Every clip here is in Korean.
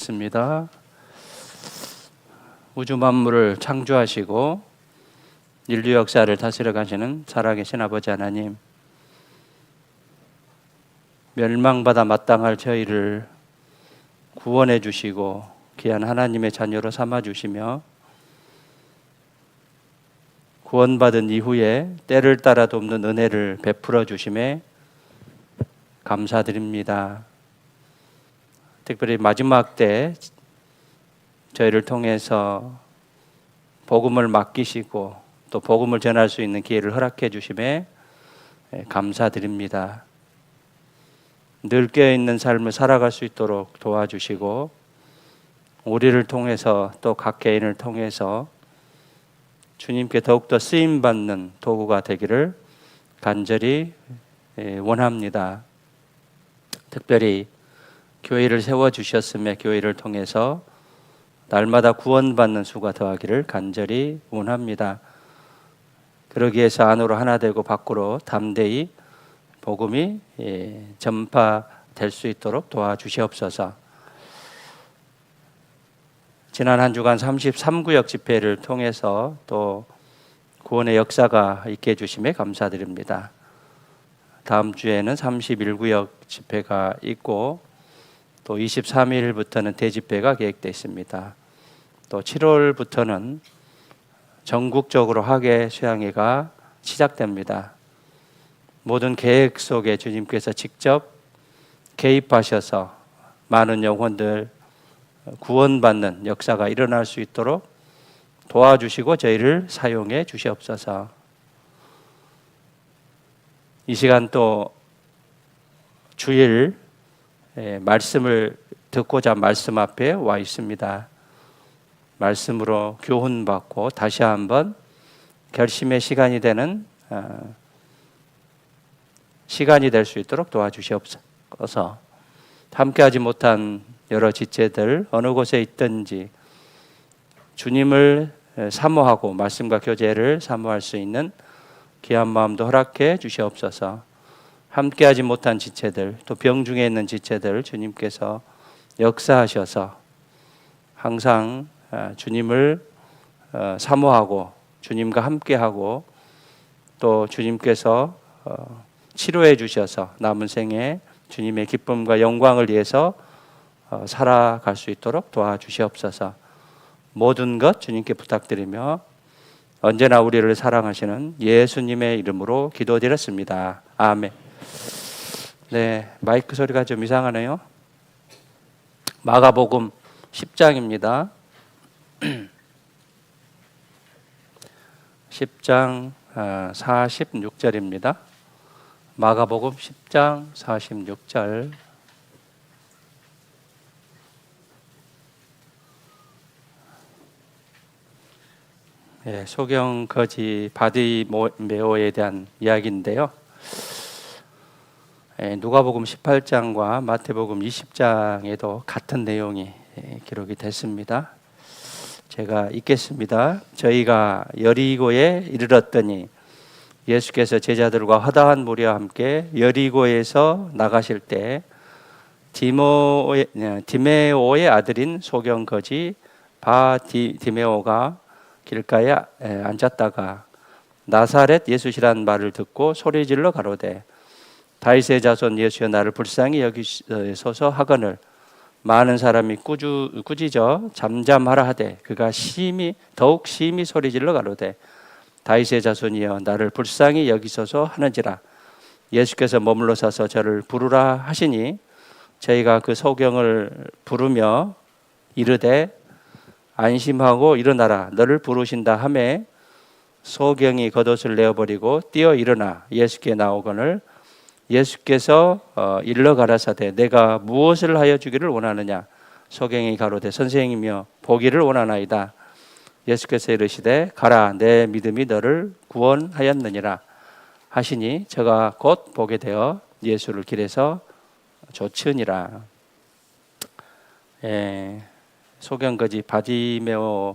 기도하겠습니다. 우주 만물을 창조하시고 인류 역사를 다스려 가시는 살아계신 아버지 하나님, 멸망받아 마땅할 저희를 구원해 주시고 귀한 하나님의 자녀로 삼아 주시며 구원받은 이후에 때를 따라 돕는 은혜를 베풀어 주심에 감사드립니다. 특별히 마지막 때 저희를 통해서 복음을 맡기시고 또 복음을 전할 수 있는 기회를 허락해 주심에 감사드립니다. 늘 깨어있는 삶을 살아갈 수 있도록 도와주시고 우리를 통해서 또 각 개인을 통해서 주님께 더욱더 쓰임받는 도구가 되기를 간절히 원합니다. 특별히 교회를 세워주셨음에 교회를 통해서 날마다 구원받는 수가 더하기를 간절히 원합니다. 그러기 위해서 안으로 하나 되고 밖으로 담대히 복음이 전파될 수 있도록 도와주시옵소서. 지난 한 주간 33구역 집회를 통해서 또 구원의 역사가 있게 해주심에 감사드립니다. 다음 주에는 31구역 집회가 있고 또 23일부터는 대집회가 계획되어 있습니다. 또 7월부터는 전국적으로 학예 수양회가 시작됩니다. 모든 계획 속에 주님께서 직접 개입하셔서 많은 영혼들 구원받는 역사가 일어날 수 있도록 도와주시고 저희를 사용해 주시옵소서. 이 시간 또 주일 말씀을 듣고자 말씀 앞에 와 있습니다. 말씀으로 교훈받고 다시 한번 결심의 시간이 되는 시간이 될 수 있도록 도와주시옵소서. 함께하지 못한 여러 지체들 어느 곳에 있든지 주님을 사모하고 말씀과 교제를 사모할 수 있는 귀한 마음도 허락해 주시옵소서. 함께하지 못한 지체들 또 병중에 있는 지체들 주님께서 역사하셔서 항상 주님을 사모하고 주님과 함께하고 또 주님께서 치료해 주셔서 남은 생에 주님의 기쁨과 영광을 위해서 살아갈 수 있도록 도와주시옵소서. 모든 것 주님께 부탁드리며 언제나 우리를 사랑하시는 예수님의 이름으로 기도드렸습니다. 아멘. 네, 마이크 소리가 좀 이상하네요. 마가복음 10장입니다. 10장 46절입니다. 마가복음 10장 46절. 네, 소경 거지 바디메오에 대한 이야기인데요. 누가복음 18장과 마태복음 20장에도 같은 내용이 기록이 됐습니다. 제가 읽겠습니다. 저희가 여리고에 이르렀더니 예수께서 제자들과 허다한 무리와 함께 여리고에서 나가실 때 디메오의 아들인 소경 거지 바디메오가 길가에 앉았다가 나사렛 예수시란 말을 듣고 소리질러 가로되 다윗의 자손 예수여 나를 불쌍히 여기소서 하거늘 많은 사람이 꾸짖어 잠잠하라 하되 그가 더욱 심히 소리질러 가로되 다윗의 자손이여 나를 불쌍히 여기소서 하는지라. 예수께서 머물러 서서 저를 부르라 하시니 저희가 그 소경을 부르며 이르되 안심하고 일어나라 너를 부르신다 하매 소경이 겉옷을 내어버리고 뛰어 일어나 예수께 나오거늘 예수께서 일러 가라사대 내가 무엇을 하여 주기를 원하느냐. 소경이 가로되 선생이며 보기를 원하나이다. 예수께서 이르시되 가라 내 믿음이 너를 구원하였느니라 하시니 저가 곧 보게 되어 예수를 길에서 좇으니라. 소경거지 바디메오의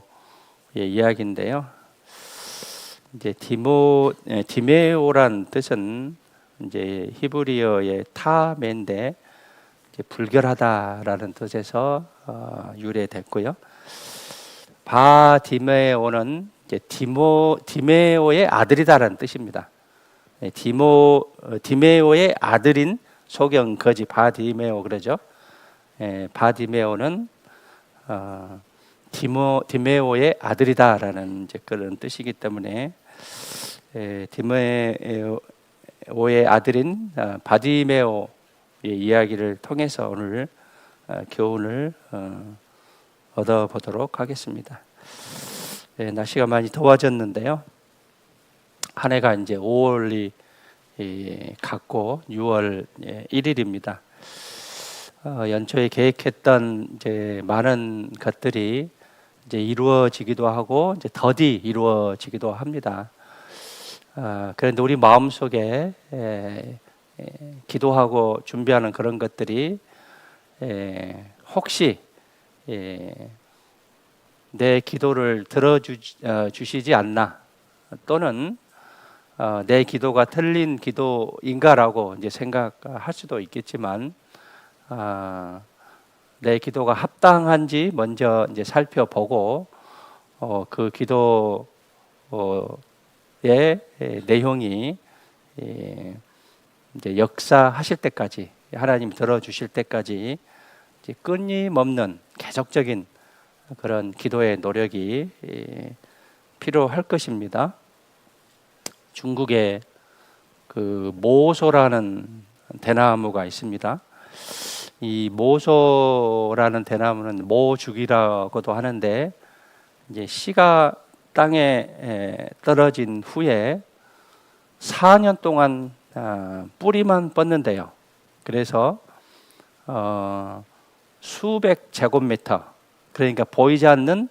이야기인데요. 이제 디메오란 뜻은 이제 히브리어의 타메인데 불결하다라는 뜻에서 유래됐고요. 바디메오는 이제 디메오의 아들이다라는 뜻입니다. 디메오의 아들인 소경 거지 바디메오 그러죠. 바디메오는 디메오의 아들이다라는 이제 그런 뜻이기 때문에 디메오의 아들인 바디메오의 이야기를 통해서 오늘 교훈을 얻어보도록 하겠습니다. 날씨가 많이 더워졌는데요. 한 해가 이제 5월이 갔고 6월 1일입니다. 연초에 계획했던 이제 많은 것들이 이제 이루어지기도 하고 이제 더디 이루어지기도 합니다. 그런데 우리 마음 속에 기도하고 준비하는 그런 것들이 혹시 내 기도를 들어주시지 않나, 또는 내 기도가 틀린 기도인가라고 이제 생각할 수도 있겠지만, 내 기도가 합당한지 먼저 이제 살펴보고 그 기도의 내용이 이제 역사하실 때까지, 하나님 들어주실 때까지 이제 끊임없는 계속적인 그런 기도의 노력이 필요할 것입니다. 중국에 그 모소라는 대나무가 있습니다. 이 모소라는 대나무는 모죽이라고도 하는데, 이제 씨가 땅에 떨어진 후에 4년 동안 뿌리만 뻗는데요. 그래서 수백 제곱미터, 그러니까 보이지 않는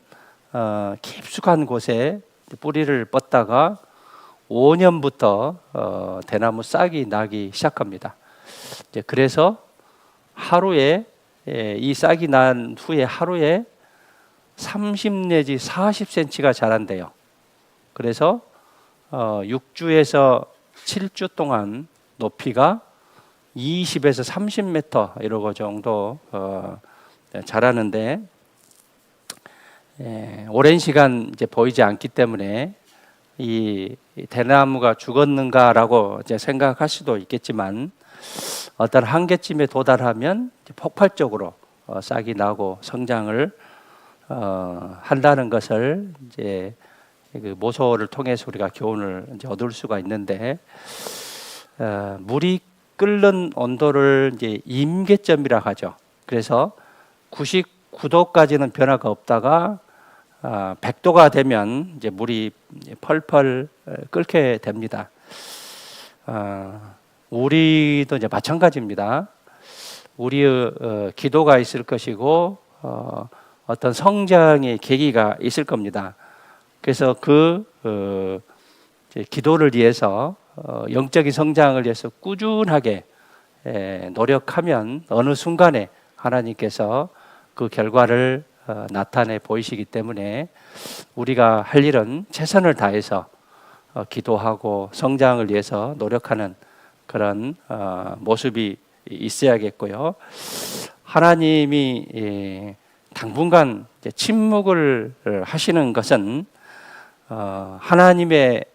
깊숙한 곳에 뿌리를 뻗다가 5년부터 대나무 싹이 나기 시작합니다. 그래서 하루에 이 싹이 난 후에 하루에 30 내지 40cm가 자란대요. 그래서 6주에서 7주 동안 높이가 20에서 30m 이러고 정도 자라는데, 오랜 시간 이제 보이지 않기 때문에 이 대나무가 죽었는가라고 이제 생각할 수도 있겠지만, 어떤 한계쯤에 도달하면 폭발적으로 싹이 나고 성장을 한다는 것을 이제 그 모소를 통해서 우리가 교훈을 이제 얻을 수가 있는데, 물이 끓는 온도를 이제 임계점이라 하죠. 그래서 99도까지는 변화가 없다가 100도가 되면 이제 물이 펄펄 끓게 됩니다. 우리도 이제 마찬가지입니다. 우리의 기도가 있을 것이고 어떤 성장의 계기가 있을 겁니다. 그래서 그 기도를 위해서, 영적인 성장을 위해서 꾸준하게 노력하면 어느 순간에 하나님께서 그 결과를 나타내 보이시기 때문에, 우리가 할 일은 최선을 다해서 기도하고 성장을 위해서 노력하는 그런 모습이 있어야겠고요. 하나님이 당분간 침묵을 하시는 것은 하나님의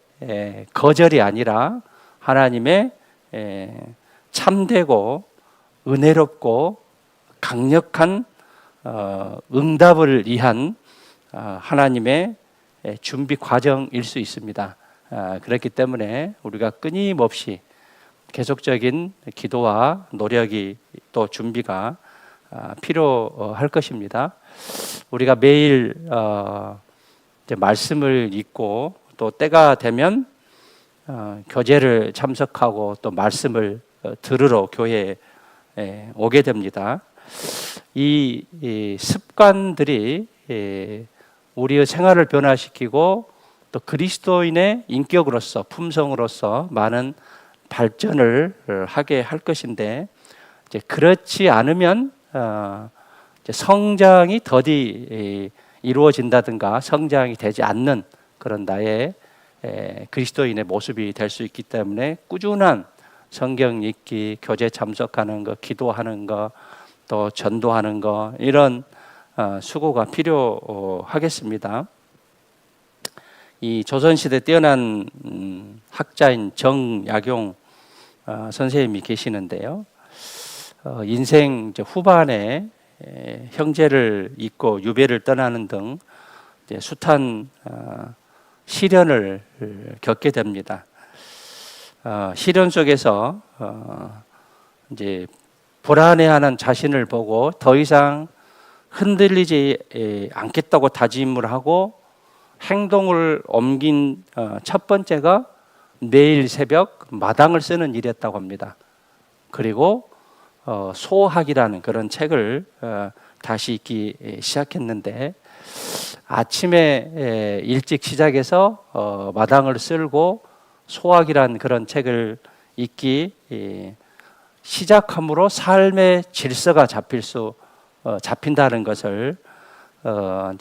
거절이 아니라 하나님의 참되고 은혜롭고 강력한 응답을 위한 하나님의 준비 과정일 수 있습니다. 그렇기 때문에 우리가 끊임없이 계속적인 기도와 노력이 또 준비가 필요할 것입니다. 우리가 매일 이제 말씀을 읽고 또 때가 되면 교제를 참석하고 또 말씀을 들으러 교회에 오게 됩니다. 이 습관들이 우리의 생활을 변화시키고 또 그리스도인의 인격으로서, 품성으로서 많은 발전을 하게 할 것인데, 이제 그렇지 않으면 이제 성장이 더디 이루어진다든가 성장이 되지 않는 그런 나의 그리스도인의 모습이 될 수 있기 때문에, 꾸준한 성경 읽기, 교제 참석하는 거, 기도하는 거, 또 전도하는 거, 이런 수고가 필요하겠습니다. 이 조선시대 뛰어난 학자인 정약용 선생님이 계시는데요. 인생 후반에 형제를 잊고 유배를 떠나는 등 숱한 시련을 겪게 됩니다. 시련 속에서 이제 불안해하는 자신을 보고 더 이상 흔들리지 않겠다고 다짐을 하고 행동을 옮긴 첫 번째가 매일 새벽 마당을 쓰는 일이었다고 합니다. 그리고 소학이라는 그런 책을 다시 읽기 시작했는데 아침에 일찍 시작해서 마당을 쓸고 소학이라는 그런 책을 읽기 시작함으로 삶의 질서가 잡힌다는 것을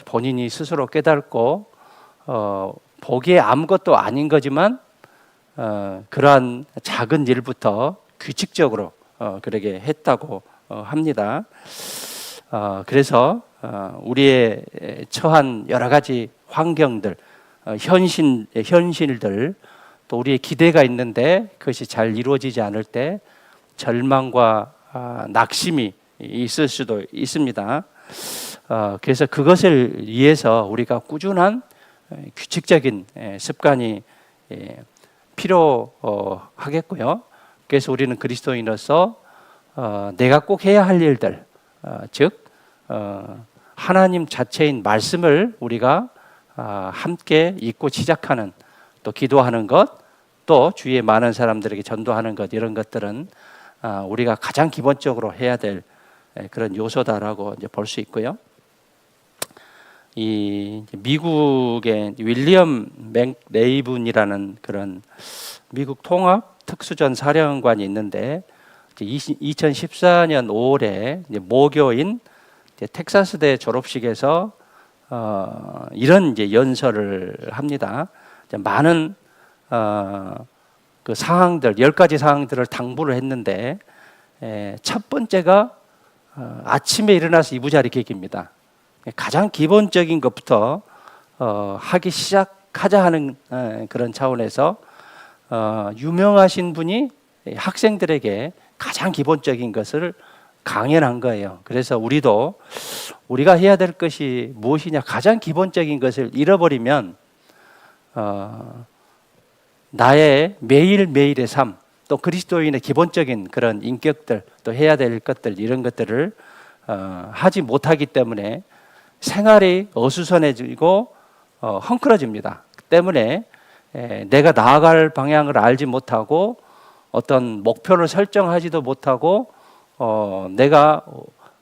본인이 스스로 깨닫고 보기에 아무것도 아닌 거지만 그러한 작은 일부터 규칙적으로 그러게 했다고 합니다. 그래서 우리의 처한 여러 가지 환경들, 현실들, 또 우리의 기대가 있는데 그것이 잘 이루어지지 않을 때 절망과 낙심이 있을 수도 있습니다. 그래서 그것을 위해서 우리가 꾸준한 규칙적인 습관이 필요하겠고요. 그래서 우리는 그리스도인으로서 내가 꼭 해야 할 일들, 즉 하나님 자체인 말씀을 우리가 함께 읽고 시작하는, 또 기도하는 것, 또 주위에 많은 사람들에게 전도하는 것, 이런 것들은 우리가 가장 기본적으로 해야 될 그런 요소다라고 이제 볼 수 있고요. 이 미국의 윌리엄 맥레이븐이라는 그런 미국 통합 특수전 사령관이 있는데 2014년 5월에 모교인 텍사스대 졸업식에서 이런 이제 연설을 합니다. 많은 그 사항들, 10가지 사항들을 당부를 했는데 첫 번째가 아침에 일어나서 이부자리 개기입니다. 가장 기본적인 것부터 하기 시작하자 하는 그런 차원에서 유명하신 분이 학생들에게 가장 기본적인 것을 강연한 거예요. 그래서 우리가 해야 될 것이 무엇이냐, 가장 기본적인 것을 잃어버리면 나의 매일매일의 삶, 또 그리스도인의 기본적인 그런 인격들, 또 해야 될 것들, 이런 것들을 하지 못하기 때문에 생활이 어수선해지고 헝클어집니다. 때문에 내가 나아갈 방향을 알지 못하고 어떤 목표를 설정하지도 못하고 내가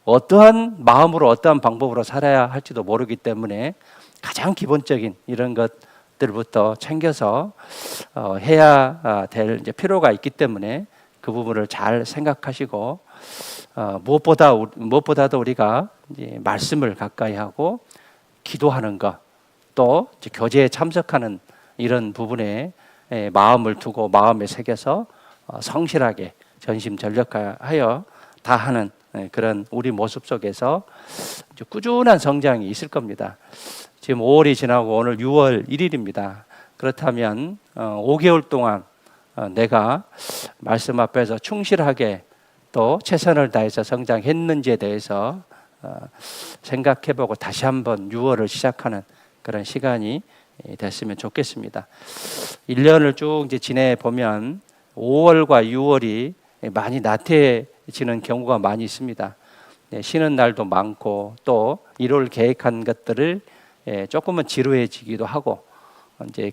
어떠한 마음으로 어떠한 방법으로 살아야 할지도 모르기 때문에 가장 기본적인 이런 것들부터 챙겨서 해야 될 이제 필요가 있기 때문에 그 부분을 잘 생각하시고 무엇보다도 우리가 이제 말씀을 가까이 하고 기도하는 것, 또 이제 교제에 참석하는 이런 부분에 마음을 두고 마음에 새겨서 성실하게 전심전력하여 다 하는 그런 우리 모습 속에서 꾸준한 성장이 있을 겁니다. 지금 5월이 지나고 오늘 6월 1일입니다. 그렇다면 5개월 동안 내가 말씀 앞에서 충실하게 또 최선을 다해서 성장했는지에 대해서 생각해보고 다시 한번 6월을 시작하는 그런 시간이 됐으면 좋겠습니다. 1년을 쭉 이제 지내보면 5월과 6월이 많이 나태해지는 경우가 많이 있습니다. 쉬는 날도 많고 또 1월 계획한 것들을 조금은 지루해지기도 하고,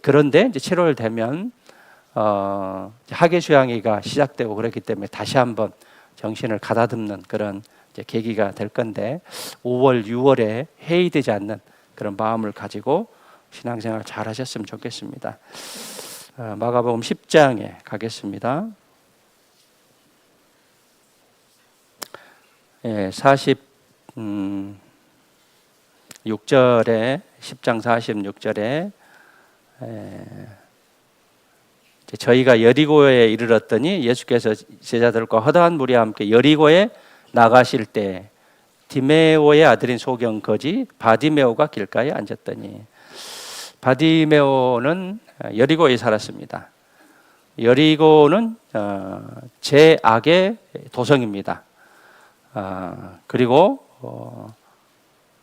그런데 이제 7월 되면 학예 수양회가 시작되고 그렇기 때문에 다시 한번 정신을 가다듬는 그런 이제 계기가 될 건데, 5월, 6월에 해이되지 않는 그런 마음을 가지고 신앙생활 잘 하셨으면 좋겠습니다. 마가복음 10장에 가겠습니다. 46절에 10장 46절에 저희가 여리고에 이르렀더니 예수께서 제자들과 허다한 무리와 함께 여리고에 나가실 때 디메오의 아들인 소경 거지 바디메오가 길가에 앉았더니, 바디메오는 여리고에 살았습니다. 여리고는 제악의 도성입니다. 그리고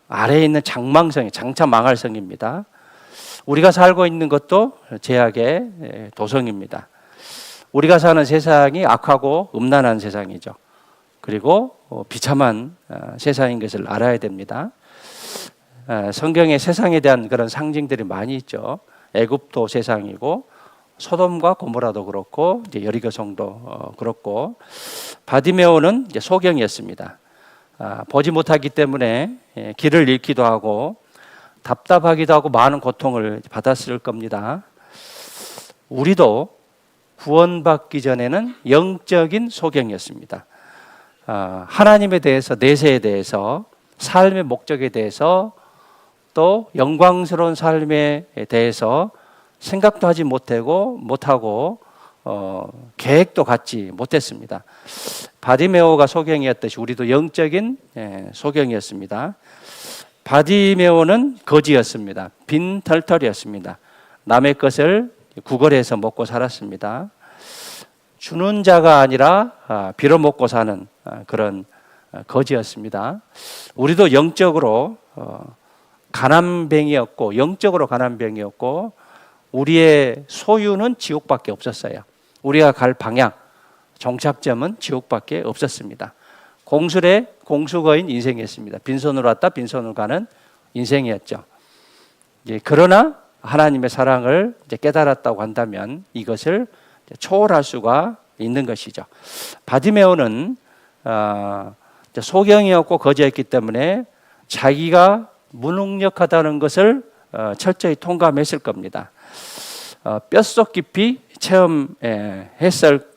아래에 있는 장망성이 장차 망할 성입니다. 우리가 살고 있는 것도 제악의 도성입니다. 우리가 사는 세상이 악하고 음란한 세상이죠. 그리고 비참한 세상인 것을 알아야 됩니다. 성경에 세상에 대한 그런 상징들이 많이 있죠. 애굽도 세상이고 소돔과 고모라도 그렇고 이제 여리고성도 그렇고, 바디메오는 이제 소경이었습니다. 보지 못하기 때문에 길을 잃기도 하고 답답하기도 하고 많은 고통을 받았을 겁니다. 우리도 구원받기 전에는 영적인 소경이었습니다. 하나님에 대해서, 내세에 대해서, 삶의 목적에 대해서, 또 영광스러운 삶에 대해서 생각도 하지 못하고 계획도 갖지 못했습니다. 바디메오가 소경이었듯이 우리도 영적인 소경이었습니다. 바디메오는 거지였습니다. 빈털털이었습니다. 남의 것을 구걸해서 먹고 살았습니다. 주는 자가 아니라 빌어먹고 사는 그런 거지였습니다. 우리도 영적으로 가난뱅이였고, 영적으로 가난뱅이였고, 우리의 소유는 지옥밖에 없었어요. 우리가 갈 방향, 정착점은 지옥밖에 없었습니다. 공술의 공수거인 인생이었습니다. 빈손으로 왔다 빈손으로 가는 인생이었죠. 그러나 하나님의 사랑을 깨달았다고 한다면 이것을 초월할 수가 있는 것이죠. 바디메오는 소경이었고 거지였기 때문에 자기가 무능력하다는 것을 철저히 통감했을 겁니다. 뼛속 깊이 체험했을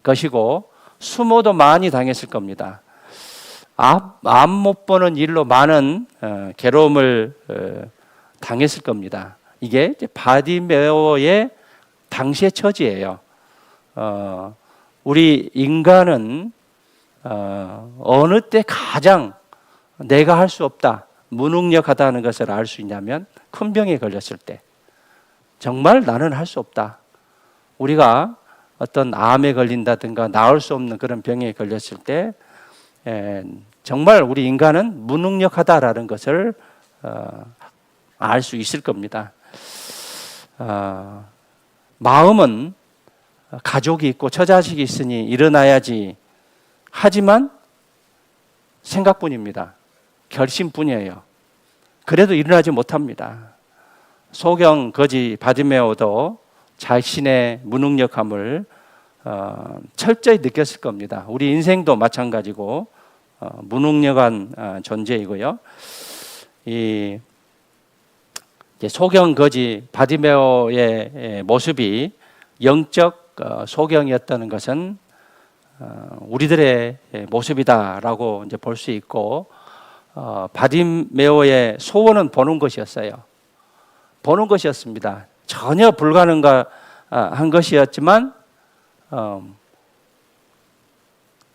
것이고 수모도 많이 당했을 겁니다. 앞 못 보는 일로 많은 괴로움을 당했을 겁니다. 이게 바디메오의 당시의 처지예요. 우리 인간은 어느 때 가장 내가 할 수 없다, 무능력하다는 것을 알 수 있냐면 큰 병에 걸렸을 때, 정말 나는 할 수 없다. 우리가 어떤 암에 걸린다든가 나을 수 없는 그런 병에 걸렸을 때 정말 우리 인간은 무능력하다라는 것을 알 수 있을 겁니다. 마음은 가족이 있고 처자식이 있으니 일어나야지 하지만 생각뿐입니다. 결심뿐이에요. 그래도 일어나지 못합니다. 소경 거지 바디메오도 자신의 무능력함을 철저히 느꼈을 겁니다. 우리 인생도 마찬가지고 무능력한 존재이고요. 이 소경 거지 바디메오의 모습이 영적 소경이었다는 것은 우리들의 모습이다라고 이제 볼 수 있고, 바디메오의 소원은 보는 것이었어요. 보는 것이었습니다. 전혀 불가능한 것이었지만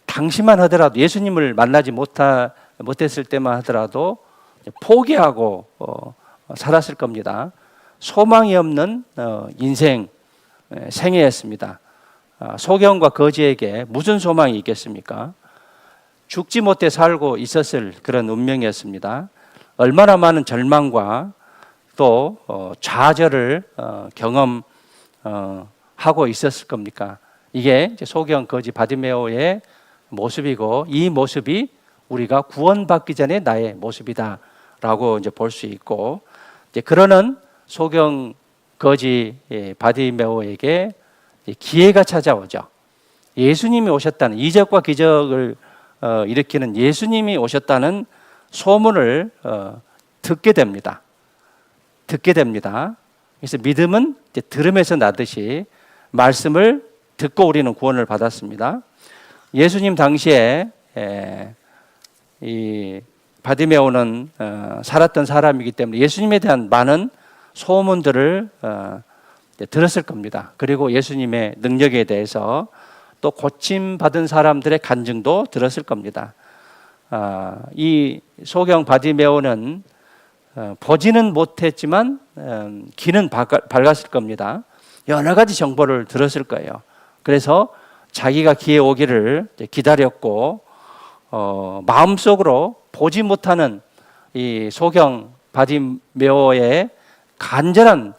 당시만 하더라도, 예수님을 만나지 못했을 때만 하더라도 포기하고 살았을 겁니다. 소망이 없는 인생 생애였습니다. 소경과 거지에게 무슨 소망이 있겠습니까? 죽지 못해 살고 있었을 그런 운명이었습니다. 얼마나 많은 절망과 또 좌절을 경험하고 있었을 겁니까? 이게 소경 거지 바디메오의 모습이고, 이 모습이 우리가 구원받기 전에 나의 모습이다라고 이제 볼 수 있고, 이제 그러는 소경 거지 바디메오에게 기회가 찾아오죠. 예수님이 오셨다는, 이적과 기적을 일으키는 예수님이 오셨다는 소문을 듣게 됩니다. 그래서 믿음은 이제 들음에서 나듯이 말씀을 듣고 우리는 구원을 받았습니다. 예수님 당시에 이 바디메오는 살았던 사람이기 때문에 예수님에 대한 많은 소문들을 들었을 겁니다. 그리고 예수님의 능력에 대해서 또 고침받은 사람들의 간증도 들었을 겁니다. 이 소경 바디메오는 보지는 못했지만 귀는 밝았을 겁니다. 여러 가지 정보를 들었을 거예요. 그래서 자기가 기회 오기를 기다렸고 마음속으로 보지 못하는 이 소경 바디메오의 간절한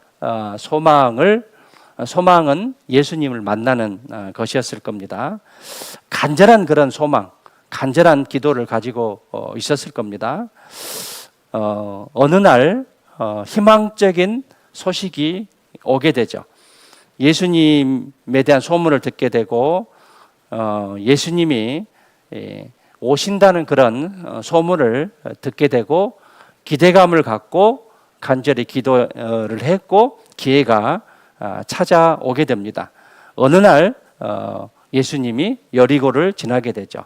소망은 예수님을 만나는 것이었을 겁니다. 간절한 그런 소망, 간절한 기도를 가지고 있었을 겁니다. 어느 날 희망적인 소식이 오게 되죠. 예수님에 대한 소문을 듣게 되고 예수님이 오신다는 그런 소문을 듣게 되고 기대감을 갖고 간절히 기도를 했고 기회가 찾아오게 됩니다. 어느 날 예수님이 여리고를 지나게 되죠.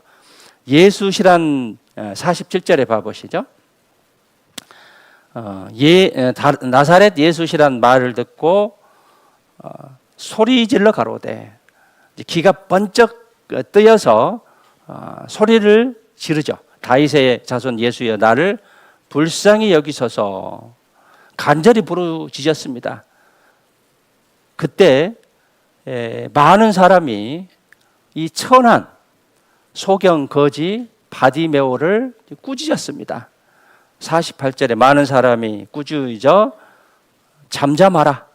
예수시란 47절에 봐보시죠. 나사렛 예수시란 말을 듣고 소리 질러 가로되, 기가 번쩍 뜨여서 소리를 지르죠. 다윗의 자손 예수여 나를 불쌍히 여기소서 간절히 부르짖었습니다. 그때 많은 사람이 이 천한 소경 거지 바디메오를 꾸짖었습니다. 48절에 많은 사람이 꾸짖어 잠잠하라.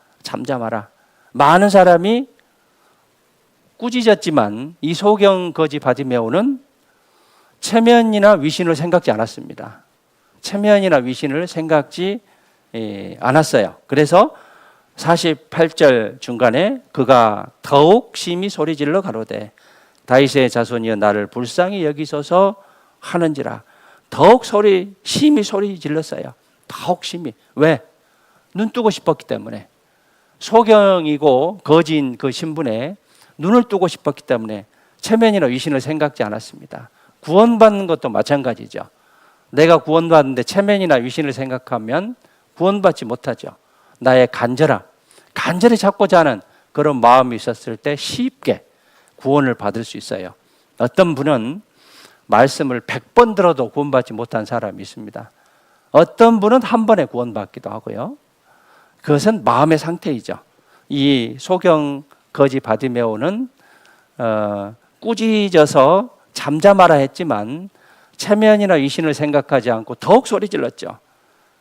많은 사람이 꾸짖었지만 이 소경 거지 바디메오는 체면이나 위신을 생각지 않았습니다. 체면이나 위신을 생각지 않았어요. 그래서 48절 중간에 그가 더욱 심히 소리질러 가로되 다윗의 자손이여 나를 불쌍히 여기소서 하는지라. 더욱 심히 소리 질렀어요. 더욱 심히. 왜? 눈 뜨고 싶었기 때문에. 소경이고 거지인 그 신분에 눈을 뜨고 싶었기 때문에 체면이나 위신을 생각지 않았습니다. 구원받는 것도 마찬가지죠. 내가 구원받는데 체면이나 위신을 생각하면 구원받지 못하죠. 나의 간절히 찾고자 하는 그런 마음이 있었을 때 쉽게 구원을 받을 수 있어요. 어떤 분은 말씀을 100번 들어도 구원받지 못한 사람이 있습니다. 어떤 분은 한 번에 구원받기도 하고요. 그것은 마음의 상태이죠. 이 소경 거지 바디메오는 꾸짖어서 잠잠하라 했지만 체면이나 위신을 생각하지 않고 더욱 소리 질렀죠.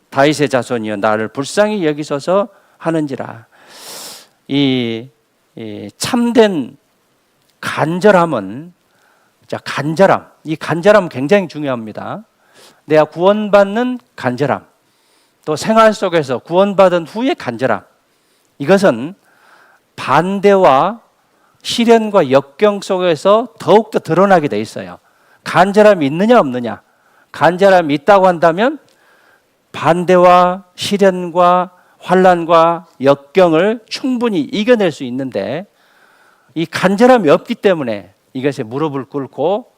다윗의 자손이여 나를 불쌍히 여기소서 하는지라. 이 참된 간절함은 이 간절함 굉장히 중요합니다. 내가 구원받는 간절함, 또 생활 속에서 구원받은 후의 간절함, 이것은 반대와 시련과 역경 속에서 더욱더 드러나게 돼 있어요. 간절함이 있느냐 없느냐. 간절함이 있다고 한다면 반대와 시련과 환난과 역경을 충분히 이겨낼 수 있는데 이 간절함이 없기 때문에 이것에 무릎을 꿇고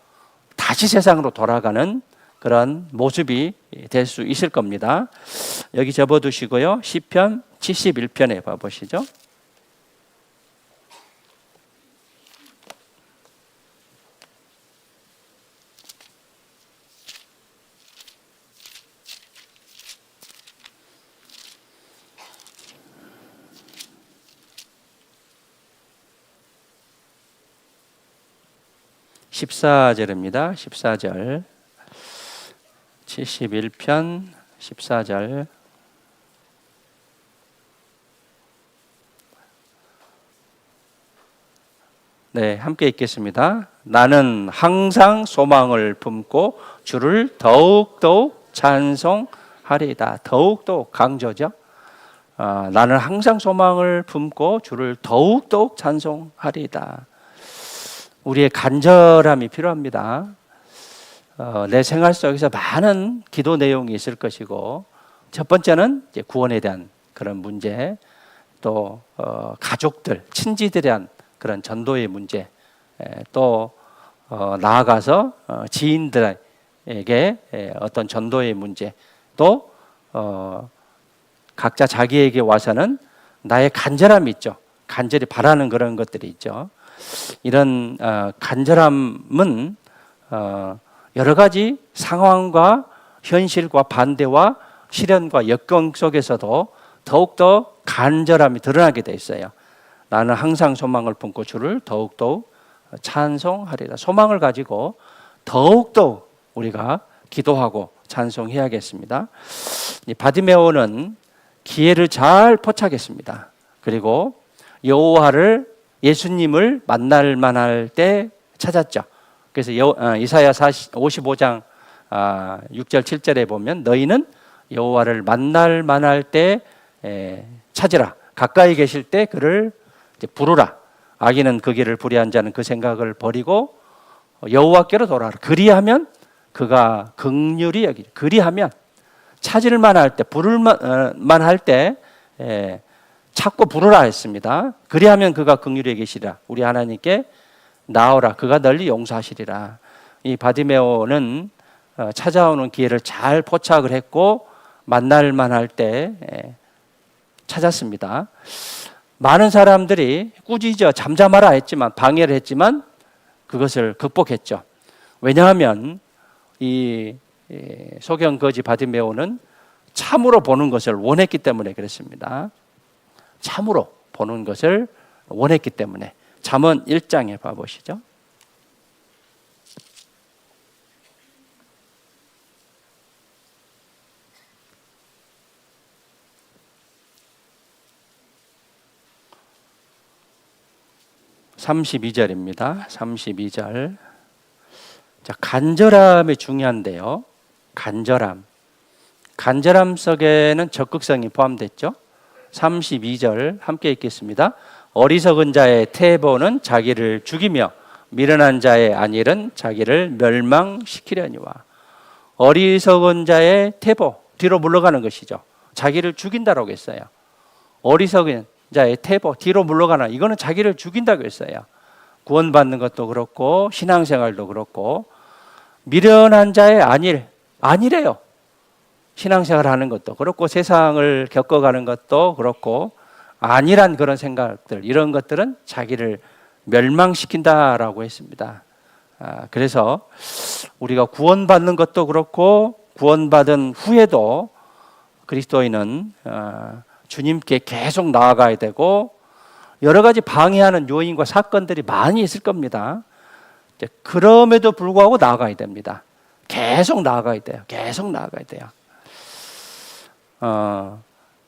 다시 세상으로 돌아가는 그런 모습이 될 수 있을 겁니다. 여기 접어두시고요. 시편 71편에 봐보시죠. (14절입니다) 14절 71편 14절 네, 함께 읽겠습니다. 나는 항상 소망을 품고 주를 더욱더욱 찬송하리이다. 더욱더욱 강조죠. 나는 항상 소망을 품고 주를 더욱더욱 찬송하리이다. 우리의 간절함이 필요합니다. 내 생활 속에서 많은 기도 내용이 있을 것이고, 첫 번째는 이제 구원에 대한 그런 문제, 또 가족들, 친지들에 대한 그런 전도의 문제, 또 나아가서 지인들에게 어떤 전도의 문제, 또 각자 자기에게 와서는 나의 간절함이 있죠. 간절히 바라는 그런 것들이 있죠. 이런 간절함은 여러 가지 상황과 현실과 반대와 시련과 역경 속에서도 더욱더 간절함이 드러나게 돼 있어요. 나는 항상 소망을 품고 주를 더욱더욱 찬송하리라. 소망을 가지고 더욱더욱 우리가 기도하고 찬송해야겠습니다. 바디메오는 기회를 잘 포착했습니다. 그리고 여호와를, 예수님을 만날 만할 때 찾았죠. 그래서 이사야 55장 6절 7절에 보면 너희는 여호와를 만날 만할 때 찾으라. 가까이 계실 때 그를 부르라. 악인은 그 길을 불의한 자는 그 생각을 버리고 여호와께로 돌아라. 그리하면 그가 긍휼히 여기리. 그리하면 찾을 만할 때, 부를 만할 때 찾고 부르라 했습니다. 그리하면 그가 긍휼히 여기시리라. 우리 하나님께 나오라. 그가 널리 용서하시리라. 이 바디메오는 찾아오는 기회를 잘 포착을 했고 만날 만할 때 찾았습니다. 많은 사람들이 꾸짖어 잠잠하라 했지만, 방해를 했지만 그것을 극복했죠. 왜냐하면 이 소경 거지 바디메오는 참으로 보는 것을 원했기 때문에 그렇습니다. 참으로 보는 것을 원했기 때문에. 잠언 1장에 봐보시죠. (32절입니다) 32절. 자, 간절함이 중요한데요. 간절함 속에는 적극성이 포함됐죠. 32절 함께 읽겠습니다. 어리석은 자의 태보는 자기를 죽이며 미련한 자의 안일은 자기를 멸망시키려니와. 어리석은 자의 태보, 뒤로 물러가는 것이죠. 자기를 죽인다라고 했어요. 어리석은 자의 태보, 뒤로 물러가는, 이거는 자기를 죽인다고 했어요. 구원받는 것도 그렇고 신앙생활도 그렇고. 미련한 자의 안일해요. 신앙생활 하는 것도 그렇고 세상을 겪어가는 것도 그렇고 안일한 그런 생각들, 이런 것들은 자기를 멸망시킨다라고 했습니다. 그래서 우리가 구원받는 것도 그렇고 구원받은 후에도 그리스도인은 주님께 계속 나아가야 되고 여러 가지 방해하는 요인과 사건들이 많이 있을 겁니다. 그럼에도 불구하고 나아가야 됩니다. 계속 나아가야 돼요. 계속 나아가야 돼요.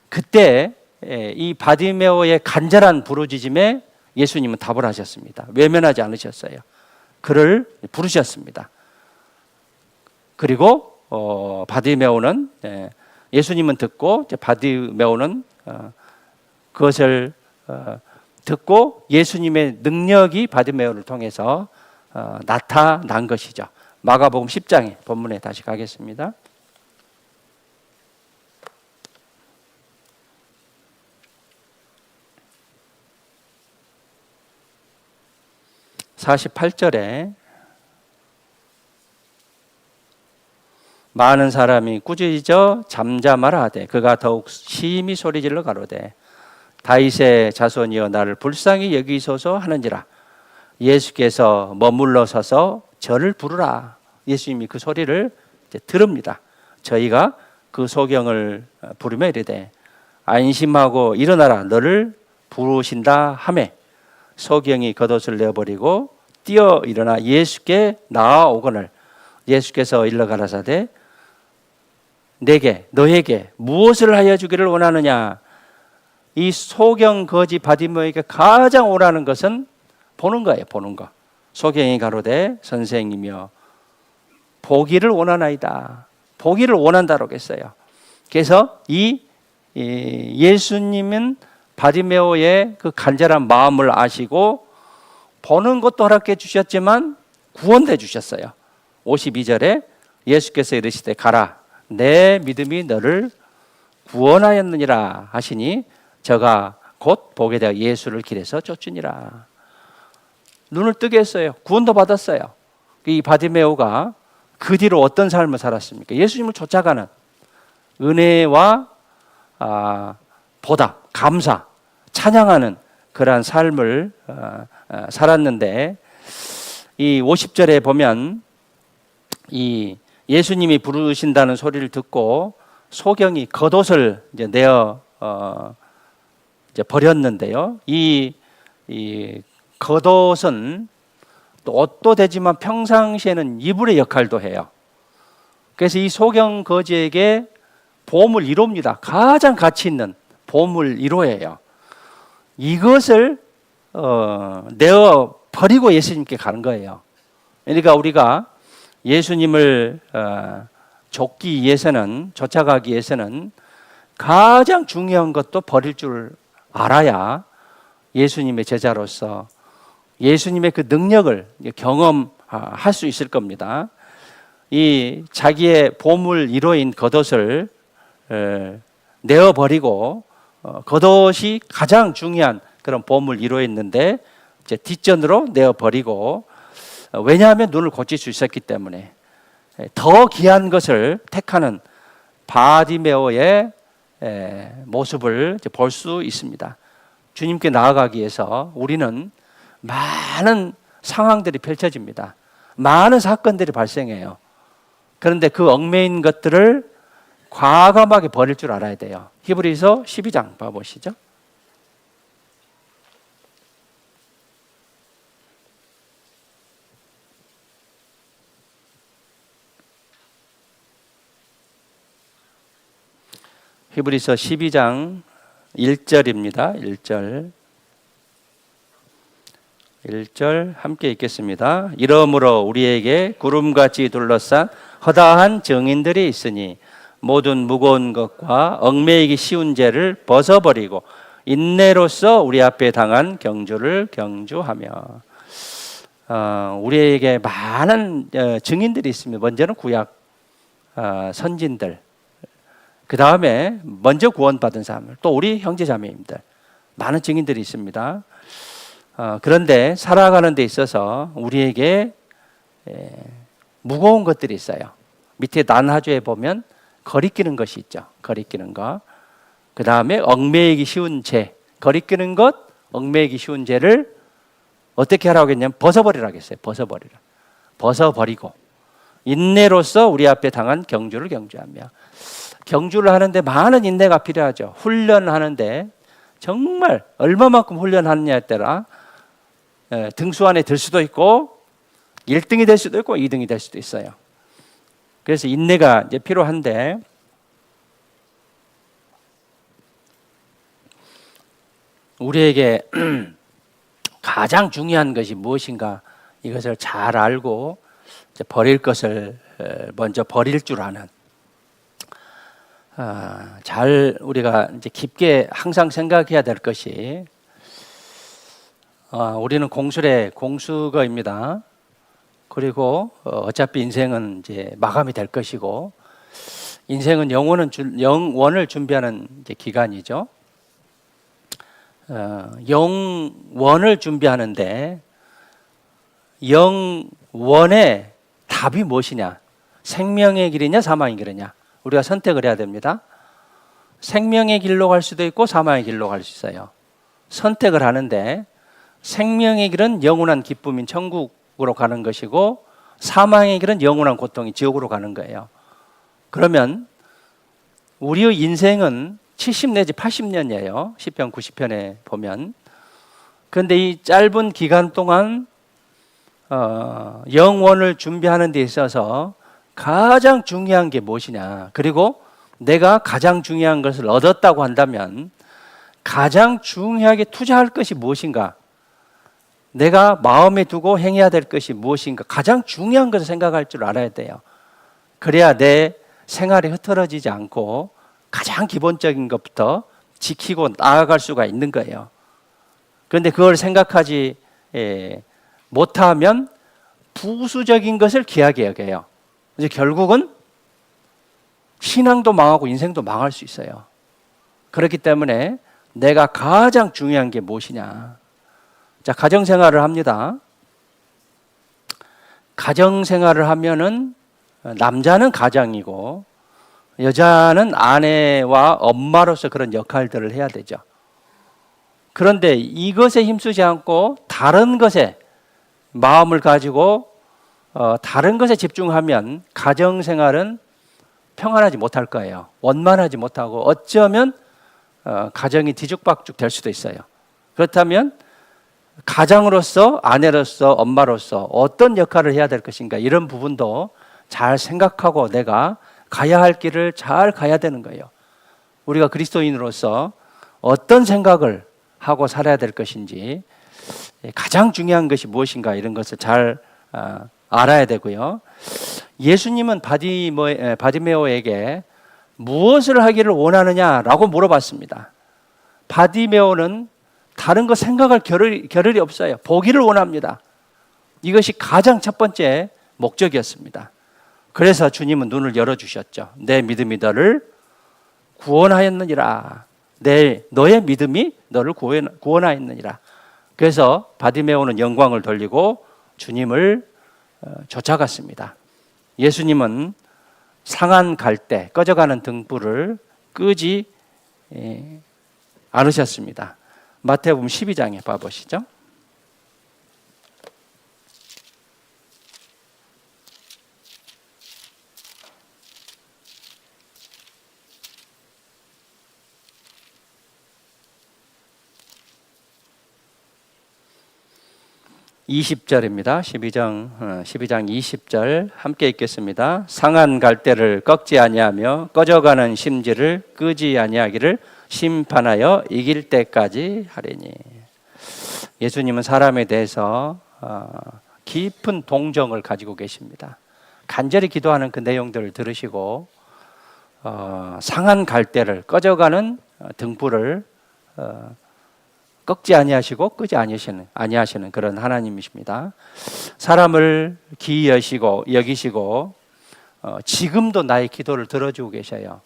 그때 이 바디메오의 간절한 부르짖음에 예수님은 답을 하셨습니다. 외면하지 않으셨어요. 그를 부르셨습니다. 그리고 바디메오는, 예수님은 듣고 바디메오는 그것을 듣고 예수님의 능력이 바디메오를 통해서 나타난 것이죠. 마가복음 10장에 본문에 다시 가겠습니다. (48절에) 많은 사람이 꾸짖어 잠잠하라 하되 그가 더욱 심히 소리질러 가로되 다윗의 자손이여 나를 불쌍히 여기소서 하는지라. 예수께서 머물러 서서 저를 부르라. 예수님이 그 소리를 이제 들읍니다. 저희가 그 소경을 부르며 이르되 안심하고 일어나라 너를 부르신다 하매 소경이 겉옷을 내어버리고 뛰어 일어나 예수께 나아오거늘 예수께서 일러 가라사대 너에게 무엇을 하여 주기를 원하느냐. 이 소경 거지 바디메오에게 가장 원하는 것은 보는 거예요. 보는 거. 소경이 가로되 선생이며 보기를 원하나이다. 보기를 원한다라고 했어요. 그래서 이 예수님은 바디메오의 그 간절한 마음을 아시고 보는 것도 허락해 주셨지만 구원도 해 주셨어요. 52절에 예수께서 이르시되 가라 내 믿음이 너를 구원하였느니라 하시니 저가 곧 보게 되어 예수를 길에서 쫓으니라. 눈을 뜨게 했어요. 구원도 받았어요. 이 바디메오가 그 뒤로 어떤 삶을 살았습니까? 예수님을 쫓아가는 은혜와 보답, 감사, 찬양하는 그러한 삶을 살았는데 이 50절에 보면 이 예수님이 부르신다는 소리를 듣고 소경이 겉옷을 이제 내어 이제 버렸는데요. 이 겉옷은 또 옷도 되지만 평상시에는 이불의 역할도 해요. 그래서 이 소경 거지에게 보물 1호입니다. 가장 가치 있는 보물 1호예요. 이것을 내어 버리고 예수님께 가는 거예요. 그러니까 우리가 예수님을 쫓기 위해서는, 쫓아가기 위해서는 가장 중요한 것도 버릴 줄 알아야 예수님의 제자로서 예수님의 그 능력을 경험할 수 있을 겁니다. 이 자기의 보물 1호인 겉옷을 내어버리고 겉옷이 가장 중요한 그런 보물 1호였는데 이제 뒷전으로 내어버리고, 왜냐하면 눈을 고칠 수 있었기 때문에 더 귀한 것을 택하는 바디메오의 모습을 볼 수 있습니다. 주님께 나아가기 위해서 우리는 많은 상황들이 펼쳐집니다. 많은 사건들이 발생해요. 그런데 그 얽매인 것들을 과감하게 버릴 줄 알아야 돼요. 히브리서 12장 봐보시죠. 히브리서 12장 1절입니다. 1절 함께 읽겠습니다. 이러므로 우리에게 구름같이 둘러싼 허다한 증인들이 있으니 모든 무거운 것과 얽매이기 쉬운 죄를 벗어버리고 인내로써 우리 앞에 당한 경주를 경주하며. 우리에게 많은 증인들이 있습니다. 먼저는 구약 선진들, 그 다음에 먼저 구원받은 사람들, 또 우리 형제자매님들, 많은 증인들이 있습니다. 그런데 살아가는 데 있어서 우리에게 무거운 것들이 있어요. 밑에 난하조에 보면 거리끼는 것이 있죠. 거리끼는 것. 그 다음에 얽매이기 쉬운 죄, 거리끼는 것, 얽매이기 쉬운 죄를 어떻게 하라고 했냐면 벗어버리라고 했어요. 벗어버리고 인내로써 우리 앞에 당한 경주를 경주하며. 경주를 하는데 많은 인내가 필요하죠. 훈련하는데 정말 얼마만큼 훈련하느냐에 따라 등수 안에 들 수도 있고 1등이 될 수도 있고 2등이 될 수도 있어요. 그래서 인내가 이제 필요한데, 우리에게 가장 중요한 것이 무엇인가, 이것을 잘 알고 이제 버릴 것을 먼저 버릴 줄 아는, 잘 우리가 이제 깊게 항상 생각해야 될 것이, 우리는 공수거입니다. 그리고 어차피 인생은 이제 마감이 될 것이고, 인생은 영원을 준비하는 이제 기간이죠. 영원을 준비하는데 영원의 답이 무엇이냐? 생명의 길이냐 사망의 길이냐? 우리가 선택을 해야 됩니다. 생명의 길로 갈 수도 있고 사망의 길로 갈 수 있어요. 선택을 하는데 생명의 길은 영원한 기쁨인 천국으로 가는 것이고, 사망의 길은 영원한 고통이 지옥으로 가는 거예요. 그러면 우리의 인생은 70 내지 80년이에요. 시편 90편에 보면. 그런데 이 짧은 기간 동안 영원을 준비하는 데 있어서 가장 중요한 게 무엇이냐, 그리고 내가 가장 중요한 것을 얻었다고 한다면 가장 중요하게 투자할 것이 무엇인가, 내가 마음에 두고 행해야 될 것이 무엇인가, 가장 중요한 것을 생각할 줄 알아야 돼요. 그래야 내 생활이 흐트러지지 않고 가장 기본적인 것부터 지키고 나아갈 수가 있는 거예요. 그런데 그걸 생각하지 못하면 부수적인 것을 귀하게 여겨요. 이제 결국은 신앙도 망하고 인생도 망할 수 있어요. 그렇기 때문에 내가 가장 중요한 게 무엇이냐. 자, 가정생활을 합니다. 가정생활을 하면은 남자는 가장이고 여자는 아내와 엄마로서 그런 역할들을 해야 되죠. 그런데 이것에 힘쓰지 않고 다른 것에 마음을 가지고 다른 것에 집중하면 가정생활은 평안하지 못할 거예요. 원만하지 못하고 어쩌면 가정이 뒤죽박죽 될 수도 있어요. 그렇다면 가장으로서, 아내로서, 엄마로서 어떤 역할을 해야 될 것인가, 이런 부분도 잘 생각하고 내가 가야 할 길을 잘 가야 되는 거예요. 우리가 그리스도인으로서 어떤 생각을 하고 살아야 될 것인지, 가장 중요한 것이 무엇인가, 이런 것을 잘 알아야 되고요. 예수님은 바디메오에게 무엇을 하기를 원하느냐라고 물어봤습니다. 바디메오는 다른 거 생각할 겨를이 없어요. 보기를 원합니다. 이것이 가장 첫 번째 목적이었습니다. 그래서 주님은 눈을 열어주셨죠. 내 믿음이 너를 구원하였느니라. 너의 믿음이 너를 구원하였느니라. 그래서 바디메오는 영광을 돌리고 주님을 쫓아갔습니다. 예수님은 상한 갈대, 꺼져가는 등불을 끄지 않으셨습니다. 마태복음 12장에 봐보시죠. (20절입니다) 12장 20절 함께 읽겠습니다. 상한 갈대를 꺾지 아니하며 꺼져가는 심지를 끄지 아니하기를 심판하여 이길 때까지 하리니. 예수님은 사람에 대해서 깊은 동정을 가지고 계십니다. 간절히 기도하는 그 내용들을 들으시고 상한 갈대를, 꺼져가는 등불을 꺾지 아니하시고 끄지 아니하시는 그런 하나님이십니다. 사람을 기이 여기시고 지금도 나의 기도를 들어주고 계셔요.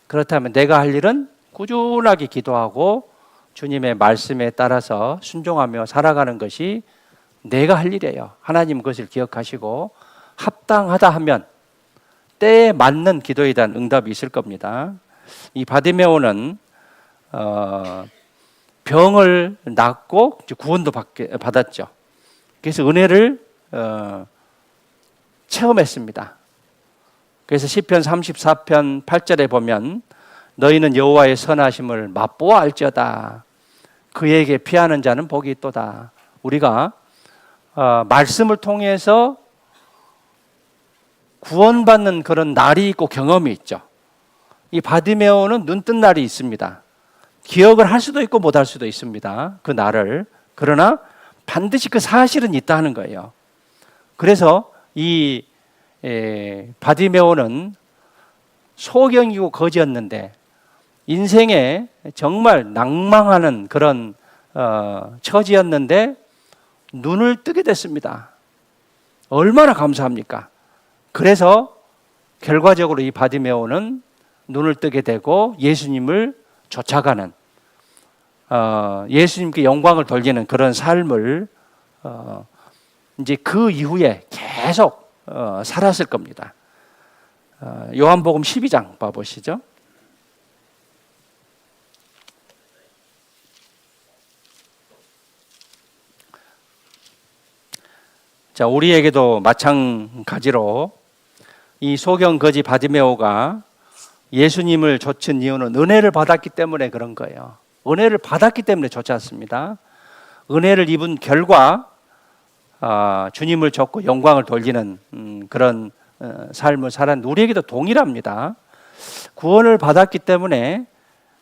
그렇다면 내가 할 일은 꾸준하게 기도하고 주님의 말씀에 따라서 순종하며 살아가는 것이 내가 할 일이에요. 하나님 그것을 기억하시고 합당하다 하면 때에 맞는 기도에 대한 응답이 있을 겁니다. 이 바디메오는 병을 낫고 구원도 받았죠. 그래서 은혜를 체험했습니다. 그래서 시편 34편 8절에 보면 너희는 여호와의 선하심을 맛보아 알지어다. 그에게 피하는 자는 복이 있도다. 우리가 말씀을 통해서 구원받는 그런 날이 있고 경험이 있죠. 이 바디메오는 눈뜬 날이 있습니다. 기억을 할 수도 있고 못할 수도 있습니다. 그 날을. 그러나 반드시 그 사실은 있다 하는 거예요. 그래서 이 바디메오는 소경이고 거지였는데 인생에 정말 낭망하는 그런 처지였는데 눈을 뜨게 됐습니다. 얼마나 감사합니까? 그래서 결과적으로 이 바디메오는 눈을 뜨게 되고 예수님을 쫓아가는, 예수님께 영광을 돌리는 그런 삶을 이제 그 이후에 계속 살았을 겁니다. 요한복음 12장 봐보시죠. 자, 우리에게도 마찬가지로 이 소경 거지 바디메오가 예수님을 좇은 이유는 은혜를 받았기 때문에 그런 거예요. 은혜를 받았기 때문에 쫓았습니다. 은혜를 입은 결과 주님을 좇고 영광을 돌리는 그런 삶을 살았는데 우리에게도 동일합니다. 구원을 받았기 때문에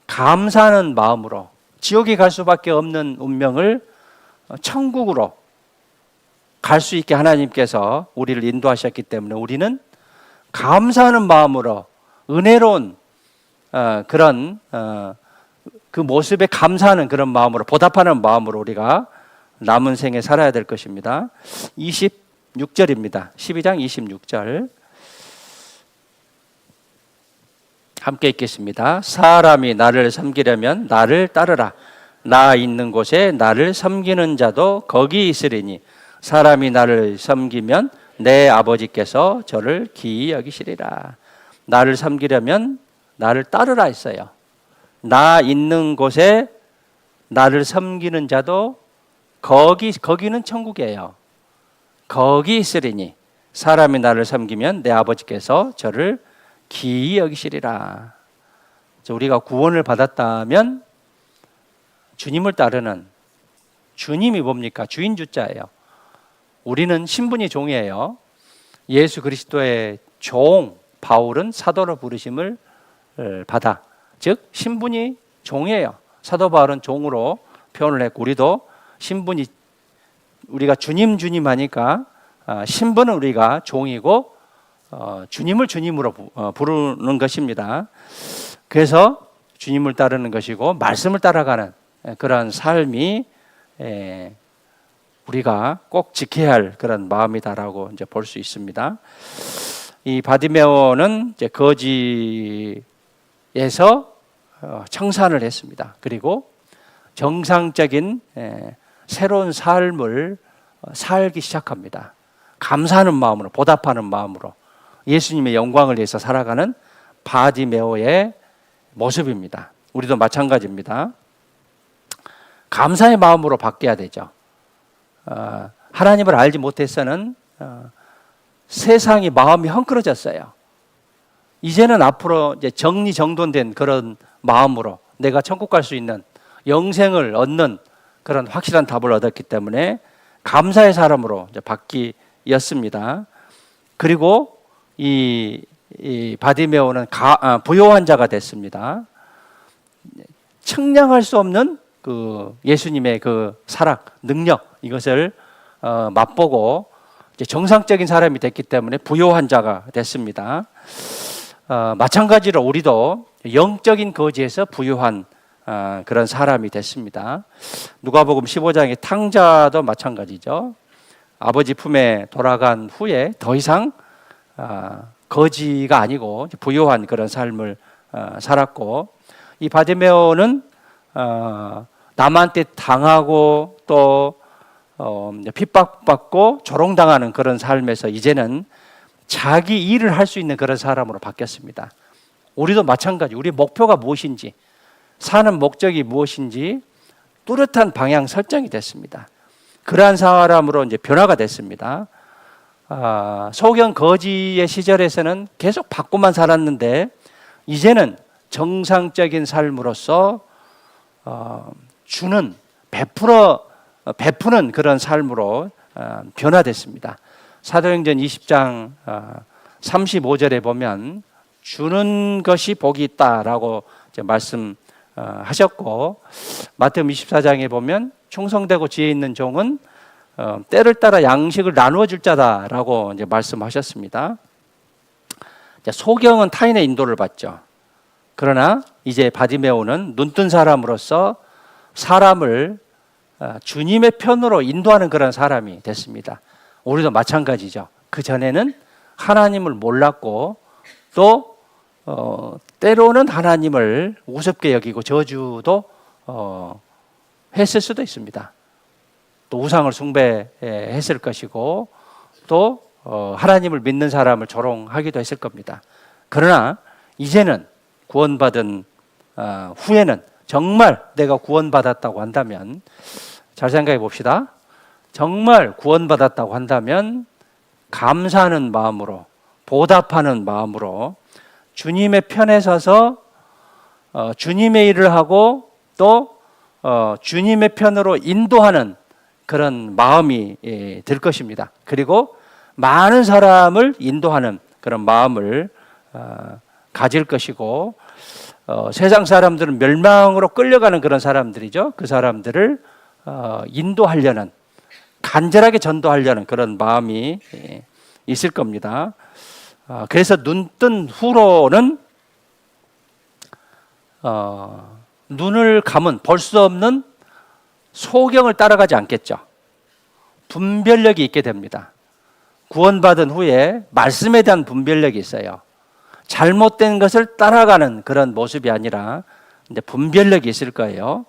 감사하는 마음으로 지옥에 갈 수밖에 없는 운명을 천국으로 갈 수 있게 하나님께서 우리를 인도하셨기 때문에 우리는 감사하는 마음으로 은혜로운 그런 그 모습에 감사하는 그런 마음으로, 보답하는 마음으로 우리가 남은 생에 살아야 될 것입니다. 26절입니다. 12장 26절 함께 읽겠습니다. 사람이 나를 섬기려면 나를 따르라. 나 있는 곳에 나를 섬기는 자도 거기 있으리니 사람이 나를 섬기면 내 아버지께서 저를 기이 여기시리라. 나를 섬기려면 나를 따르라 했어요. 나 있는 곳에 나를 섬기는 자도 거기는 천국이에요. 거기 있으리니 사람이 나를 섬기면 내 아버지께서 저를 기이 여기시리라. 우리가 구원을 받았다면 주님을 따르는, 주님이 뭡니까? 주인 주자예요. 우리는 신분이 종이에요. 예수 그리스도의 종 바울은 사도로 부르심을 받아, 즉 신분이 종이에요. 사도 바울은 종으로 표현을 했고, 우리도 신분이, 우리가 주님 하니까 신분은 우리가 종이고 주님을 주님으로 부르는 것입니다. 그래서 주님을 따르는 것이고 말씀을 따라가는 그런 삶이 우리가 꼭 지켜야 할 그런 마음이다라고 이제 볼 수 있습니다. 이 바디메오는 이제 거지에서 청산을 했습니다. 그리고 정상적인 새로운 삶을 살기 시작합니다. 감사하는 마음으로, 보답하는 마음으로 예수님의 영광을 위해서 살아가는 바디메오의 모습입니다. 우리도 마찬가지입니다. 감사의 마음으로 바뀌어야 되죠. 하나님을 알지 못해서는 세상이 마음이 헝클어졌어요. 이제는 앞으로 이제 정리정돈된 그런 마음으로 내가 천국 갈 수 있는 영생을 얻는 그런 확실한 답을 얻었기 때문에 감사의 사람으로 이제 바뀌었습니다. 그리고 이 바디메오는 부요한 자가 됐습니다. 측량할 수 없는 그 예수님의 그 사랑, 능력, 이것을 맛보고 이제 정상적인 사람이 됐기 때문에 부요한 자가 됐습니다. 마찬가지로 우리도 영적인 거지에서 부요한 그런 사람이 됐습니다. 누가복음 15장의 탕자도 마찬가지죠. 아버지 품에 돌아간 후에 더 이상 거지가 아니고 부요한 그런 삶을 살았고, 이 바디메오는 남한테 당하고 또 핍박받고 조롱당하는 그런 삶에서 이제는 자기 일을 할 수 있는 그런 사람으로 바뀌었습니다. 우리도 마찬가지, 우리 목표가 무엇인지, 사는 목적이 무엇인지 뚜렷한 방향 설정이 됐습니다. 그러한 사람으로 이제 변화가 됐습니다. 소경 거지의 시절에서는 계속 받고만 살았는데 이제는 정상적인 삶으로서 주는, 베푸는 그런 삶으로 변화됐습니다. 사도행전 20장 35절에 보면 주는 것이 복이 있다라고 말씀하셨고, 마태복음 24장에 보면 충성되고 지혜 있는 종은 때를 따라 양식을 나누어 줄 자다라고 이제 말씀하셨습니다. 소경은 타인의 인도를 받죠. 그러나 이제 바디메오는 눈뜬 사람으로서 사람을 주님의 편으로 인도하는 그런 사람이 됐습니다. 우리도 마찬가지죠. 그 전에는 하나님을 몰랐고 또 때로는 하나님을 우습게 여기고 저주도 했을 수도 있습니다. 또 우상을 숭배했을 것이고 또 하나님을 믿는 사람을 조롱하기도 했을 겁니다. 그러나 이제는 구원받은 후에는 정말 내가 구원받았다고 한다면, 잘 생각해 봅시다. 정말 구원받았다고 한다면 감사하는 마음으로, 보답하는 마음으로 주님의 편에 서서 주님의 일을 하고 또 주님의 편으로 인도하는 그런 마음이 들 것입니다. 그리고 많은 사람을 인도하는 그런 마음을 가질 것이고, 세상 사람들은 멸망으로 끌려가는 그런 사람들이죠. 그 사람들을 인도하려는, 간절하게 전도하려는 그런 마음이 있을 겁니다. 그래서 눈뜬 후로는 눈을 감은, 볼 수 없는 소경을 따라가지 않겠죠. 분별력이 있게 됩니다. 구원받은 후에 말씀에 대한 분별력이 있어요. 잘못된 것을 따라가는 그런 모습이 아니라 이제 분별력이 있을 거예요.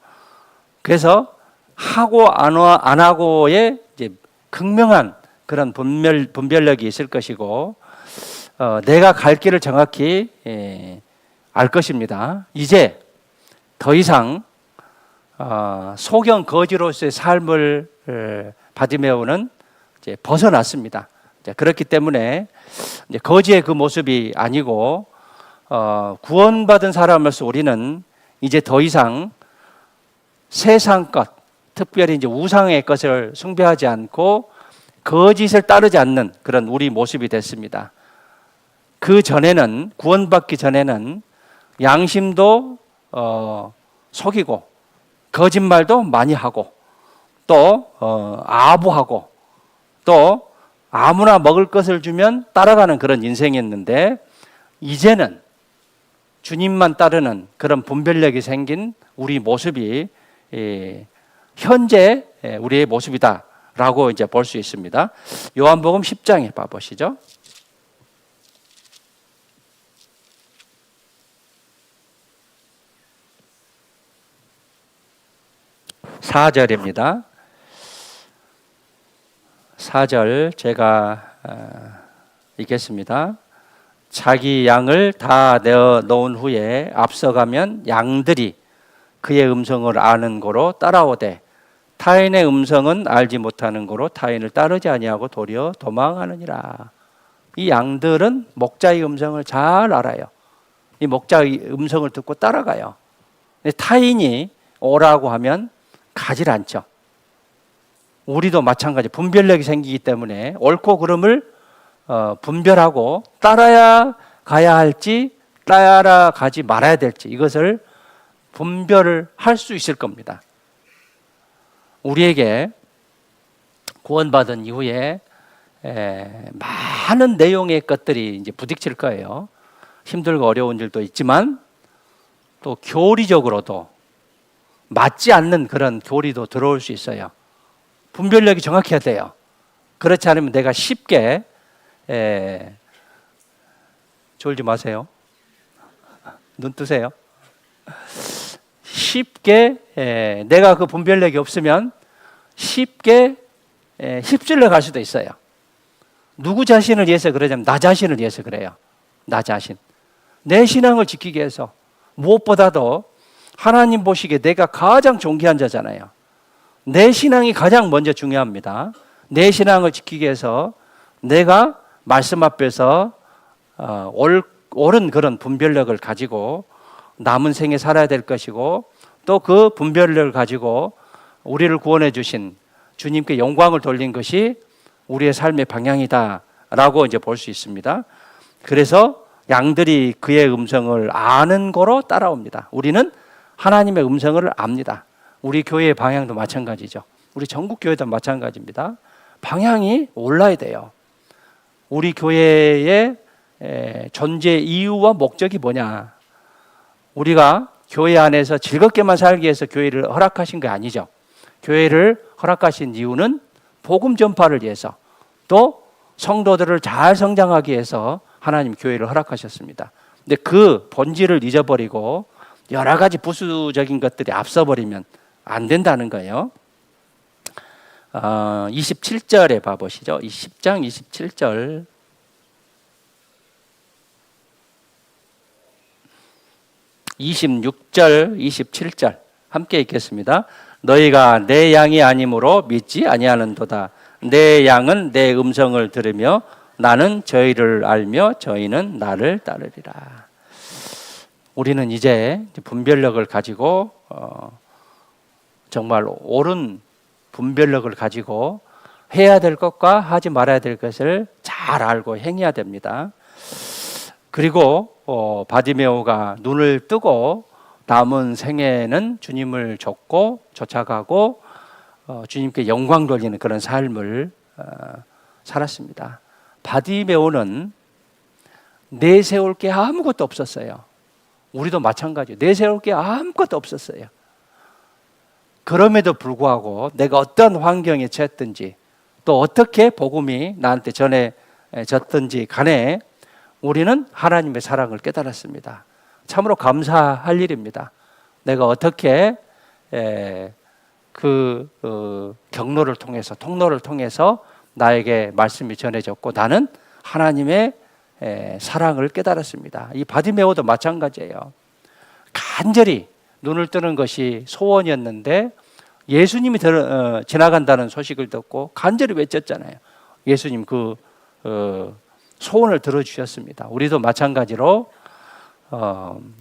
그래서 하고 안 하고의 이제 극명한 그런 분별력이 있을 것이고, 내가 갈 길을 정확히 알 것입니다. 이제 더 이상 소경 거지로서의 삶을 바디메오는 이제 벗어났습니다. 그렇기 때문에 이제 거지의 그 모습이 아니고 구원받은 사람으로서 우리는 이제 더 이상 세상 것, 특별히 이제 우상의 것을 숭배하지 않고 거짓을 따르지 않는 그런 우리 모습이 됐습니다. 그 전에는, 구원받기 전에는 양심도 속이고 거짓말도 많이 하고 또 아부하고 또 아무나 먹을 것을 주면 따라가는 그런 인생이었는데, 이제는 주님만 따르는 그런 분별력이 생긴 우리 모습이 현재 우리의 모습이다라고 이제 볼 수 있습니다. 요한복음 10장에 봐보시죠. 4절입니다. 4절 제가 읽겠습니다. 자기 양을 다 내어 놓은 후에 앞서가면 양들이 그의 음성을 아는 고로 따라오되 타인의 음성은 알지 못하는 고로 타인을 따르지 아니하고 도리어 도망하느니라. 이 양들은 목자의 음성을 잘 알아요. 이 목자의 음성을 듣고 따라가요. 근데 타인이 오라고 하면 가질 않죠. 우리도 마찬가지, 분별력이 생기기 때문에 옳고 그름을 분별하고 따라야 가야 할지 따라가지 말아야 될지 이것을 분별을 할 수 있을 겁니다. 우리에게 구원받은 이후에 많은 내용의 것들이 이제 부딪힐 거예요. 힘들고 어려운 일도 있지만 또 교리적으로도 맞지 않는 그런 교리도 들어올 수 있어요. 분별력이 정확해야 돼요. 그렇지 않으면 내가 쉽게 졸지 마세요. 눈 뜨세요. 쉽게 내가 그 분별력이 없으면 쉽게 휩쓸려 갈 수도 있어요. 누구 자신을 위해서 그러냐면 나 자신을 위해서 그래요. 나 자신. 내 신앙을 지키기 위해서 무엇보다도 하나님 보시기에 내가 가장 존귀한 자잖아요. 내 신앙이 가장 먼저 중요합니다. 내 신앙을 지키기 위해서 내가 말씀 앞에서 옳은 그런 분별력을 가지고 남은 생에 살아야 될 것이고 또 그 분별력을 가지고 우리를 구원해 주신 주님께 영광을 돌린 것이 우리의 삶의 방향이다라고 이제 볼 수 있습니다. 그래서 양들이 그의 음성을 아는 거로 따라옵니다. 우리는 하나님의 음성을 압니다. 우리 교회의 방향도 마찬가지죠. 우리 전국 교회도 마찬가지입니다. 방향이 올라야 돼요. 우리 교회의 존재 이유와 목적이 뭐냐? 우리가 교회 안에서 즐겁게만 살기 위해서 교회를 허락하신 게 아니죠. 교회를 허락하신 이유는 복음 전파를 위해서 또 성도들을 잘 성장하기 위해서 하나님 교회를 허락하셨습니다. 근데 그 본질을 잊어버리고 여러 가지 부수적인 것들이 앞서버리면 안 된다는 거예요. 27절에 봐보시죠. 10장 27절. (26절) 27절 함께 읽겠습니다. 너희가 내 양이 아니므로 믿지 아니하는도다. 내 양은 내 음성을 들으며 나는 저희를 알며 저희는 나를 따르리라. 우리는 이제 분별력을 가지고 정말 옳은 분별력을 가지고 해야 될 것과 하지 말아야 될 것을 잘 알고 행해야 됩니다. 그리고 바디메오가 눈을 뜨고 남은 생애는 주님을 좇고 쫓아가고 주님께 영광 돌리는 그런 삶을 살았습니다. 바디메오는 내세울 게 아무것도 없었어요. 우리도 마찬가지예요. 내세울 게 아무것도 없었어요. 그럼에도 불구하고 내가 어떤 환경에 처했든지 또 어떻게 복음이 나한테 전해졌든지 간에 우리는 하나님의 사랑을 깨달았습니다. 참으로 감사할 일입니다. 내가 어떻게 경로를 통해서 통로를 통해서 나에게 말씀이 전해졌고 나는 하나님의 사랑을 깨달았습니다. 이 바디메오도 마찬가지예요. 간절히 눈을 뜨는 것이 소원이었는데 예수님이 지나간다는 소식을 듣고 간절히 외쳤잖아요. 예수님 그 소원을 들어주셨습니다. 우리도 마찬가지로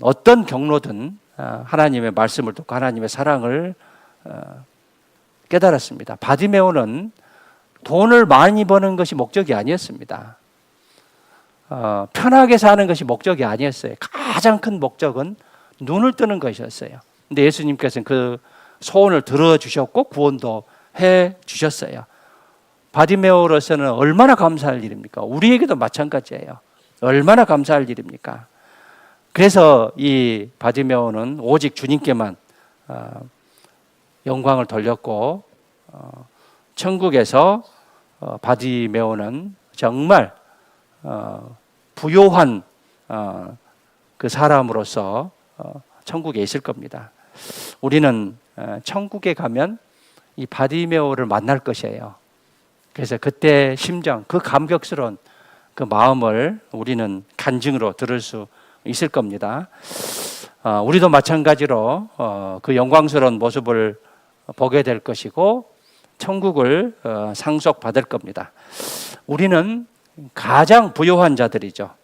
어떤 경로든 하나님의 말씀을 듣고 하나님의 사랑을 깨달았습니다. 바디메오는 돈을 많이 버는 것이 목적이 아니었습니다. 편하게 사는 것이 목적이 아니었어요. 가장 큰 목적은 눈을 뜨는 것이었어요. 근데 예수님께서는 그 소원을 들어주셨고 구원도 해주셨어요. 바디메오로서는 얼마나 감사할 일입니까? 우리에게도 마찬가지예요. 얼마나 감사할 일입니까? 그래서 이 바디메오는 오직 주님께만 영광을 돌렸고 천국에서 바디메오는 정말 부요한 그 사람으로서 천국에 있을 겁니다. 우리는 천국에 가면 이 바디메오를 만날 것이에요. 그래서 그때 심정, 그 감격스러운 그 마음을 우리는 간증으로 들을 수 있을 겁니다. 우리도 마찬가지로 그 영광스러운 모습을 보게 될 것이고 천국을 상속받을 겁니다. 우리는 가장 부요한 자들이죠.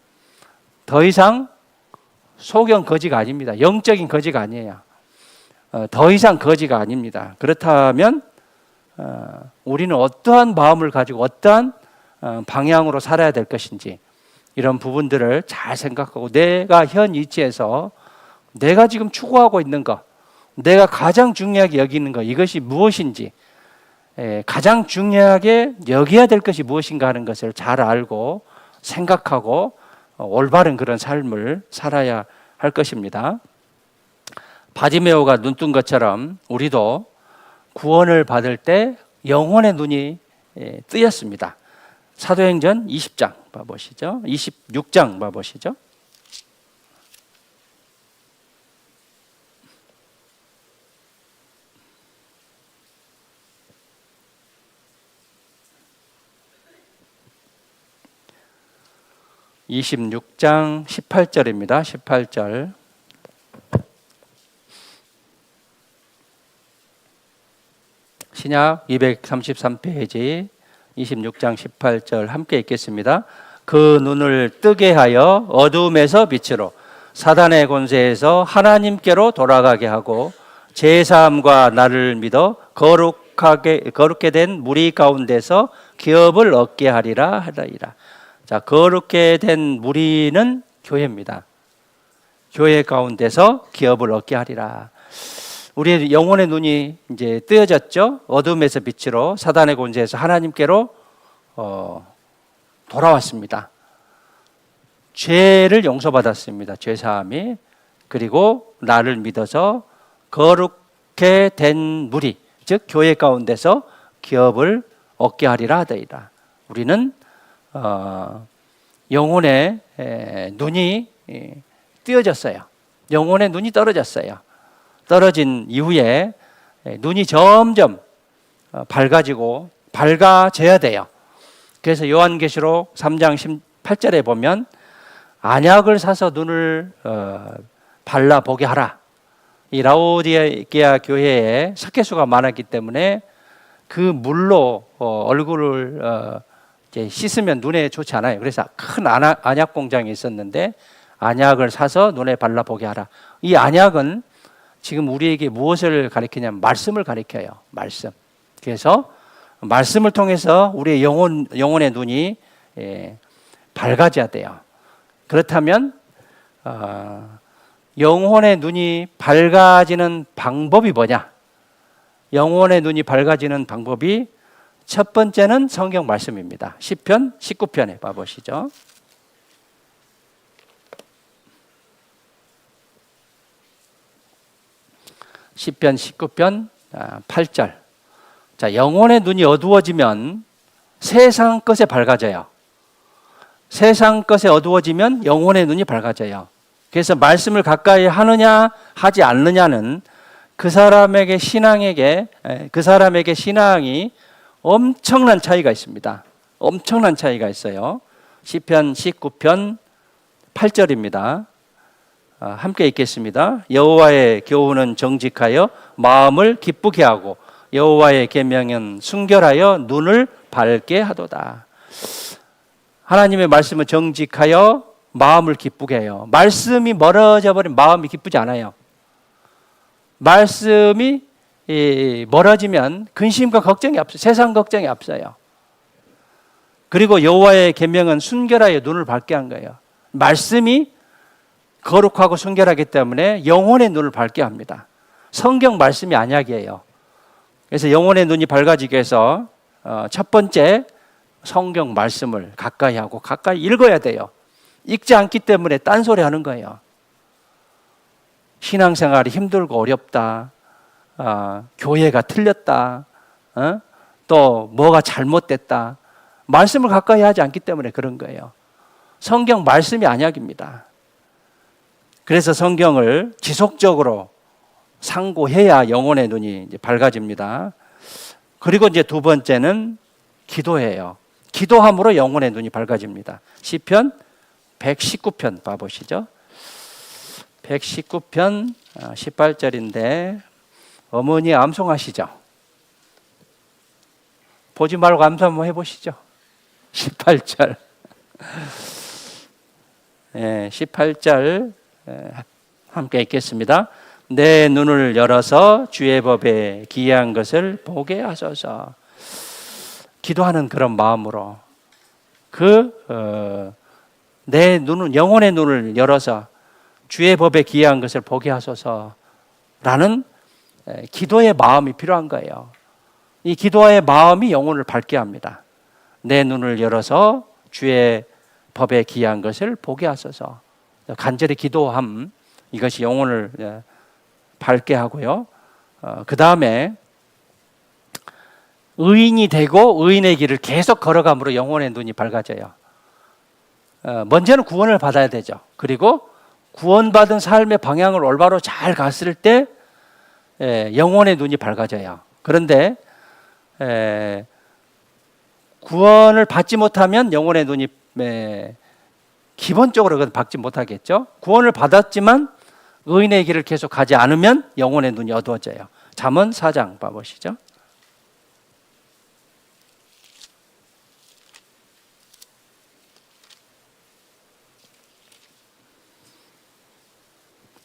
더 이상 소경 거지가 아닙니다. 영적인 거지가 아니에요. 더 이상 거지가 아닙니다. 그렇다면 우리는 어떠한 마음을 가지고 어떠한 방향으로 살아야 될 것인지 이런 부분들을 잘 생각하고 내가 현 위치에서 내가 지금 추구하고 있는 것, 내가 가장 중요하게 여기는 것, 이것이 무엇인지, 가장 중요하게 여겨야 될 것이 무엇인가 하는 것을 잘 알고 생각하고 올바른 그런 삶을 살아야 할 것입니다. 바디메오가 눈뜬 것처럼 우리도 구원을 받을 때 영혼의 눈이 뜨였습니다. 사도행전 20장 봐보시죠. 26장 봐보시죠. (26장) 18절입니다. 18절. 신약 233페이지 26장 18절 함께 읽겠습니다. 그 눈을 뜨게 하여 어둠에서 빛으로 사단의 권세에서 하나님께로 돌아가게 하고 제사함과 나를 믿어 거룩게 된 무리 가운데서 기업을 얻게 하리라 하리라. 자, 거룩게 된 무리는 교회입니다. 교회 가운데서 기업을 얻게 하리라. 우리의 영혼의 눈이 이제 뜨여졌죠. 어둠에서 빛으로 사단의 권세에서 하나님께로 돌아왔습니다. 죄를 용서받았습니다. 죄사함이. 그리고 나를 믿어서 거룩게 된 무리, 즉 교회 가운데서 기업을 얻게 하리라 하더이다. 우리는 영혼의 눈이 띄어졌어요. 영혼의 눈이 떨어졌어요. 떨어진 이후에 눈이 점점 밝아져야 돼요. 그래서 요한계시록 3장 18절에 보면 안약을 사서 눈을 발라보게 하라. 이 라오디게아 교회에 석회수가 많았기 때문에 그 물로 얼굴을 이제 씻으면 눈에 좋지 않아요. 그래서 큰 안약 공장이 있었는데 안약을 사서 눈에 발라보게 하라. 이 안약은 지금 우리에게 무엇을 가리키냐면 말씀을 가리켜요. 말씀. 그래서 말씀을 통해서 우리의 영혼의 눈이 밝아져야 돼요. 그렇다면 영혼의 눈이 밝아지는 방법이 뭐냐? 영혼의 눈이 밝아지는 방법이 첫 번째는 성경 말씀입니다. 시편 19편에 봐보시죠. 시편 19편 8절. 자, 영혼의 눈이 어두워지면 세상 것에 밝아져요. 세상 것에 어두워지면 영혼의 눈이 밝아져요. 그래서 말씀을 가까이 하느냐 하지 않느냐는 그 사람에게 신앙이 엄청난 차이가 있습니다. 엄청난 차이가 있어요. 시편 19편 8절입니다. 함께 읽겠습니다. 여호와의 교훈은 정직하여 마음을 기쁘게 하고 여호와의 계명은 순결하여 눈을 밝게 하도다. 하나님의 말씀은 정직하여 마음을 기쁘게 해요. 말씀이 멀어져 버리면 마음이 기쁘지 않아요. 말씀이 멀어지면 근심과 걱정이 앞서요. 세상 걱정이 앞서요. 그리고 여호와의 계명은 순결하여 눈을 밝게 한 거예요. 말씀이 거룩하고 순결하기 때문에 영혼의 눈을 밝게 합니다. 성경 말씀이 언약이에요. 그래서 영혼의 눈이 밝아지기 위해서 첫 번째 성경 말씀을 가까이 하고 가까이 읽어야 돼요. 읽지 않기 때문에 딴소리 하는 거예요. 신앙생활이 힘들고 어렵다. 교회가 틀렸다. 또 뭐가 잘못됐다. 말씀을 가까이 하지 않기 때문에 그런 거예요. 성경 말씀이 언약입니다. 그래서 성경을 지속적으로 상고해야 영혼의 눈이 이제 밝아집니다. 그리고 이제 두 번째는 기도해요. 기도함으로 영혼의 눈이 밝아집니다. 시편 119편 봐보시죠. 119편 18절인데 어머니 암송하시죠. 보지 말고 암송 한번 해보시죠. 18절. 18절 함께 읽겠습니다. 내 눈을 열어서 주의 법에 기이한 것을 보게 하소서. 기도하는 그런 마음으로 내 눈은 영혼의 눈을 열어서 주의 법에 기이한 것을 보게 하소서라는 기도의 마음이 필요한 거예요. 이 기도의 마음이 영혼을 밝게 합니다. 내 눈을 열어서 주의 법에 기이한 것을 보게 하소서. 간절히 기도함, 이것이 영혼을 밝게 하고요. 그 다음에 의인이 되고 의인의 길을 계속 걸어감으로 영혼의 눈이 밝아져요. 먼저는 구원을 받아야 되죠. 그리고 구원받은 삶의 방향을 올바로 잘 갔을 때 영혼의 눈이 밝아져요. 그런데 구원을 받지 못하면 영혼의 눈이 기본적으로 받지 못하겠죠. 구원을 받았지만 의인의 길을 계속 가지 않으면 영혼의 눈이 어두워져요. 잠언 4장 봐보시죠.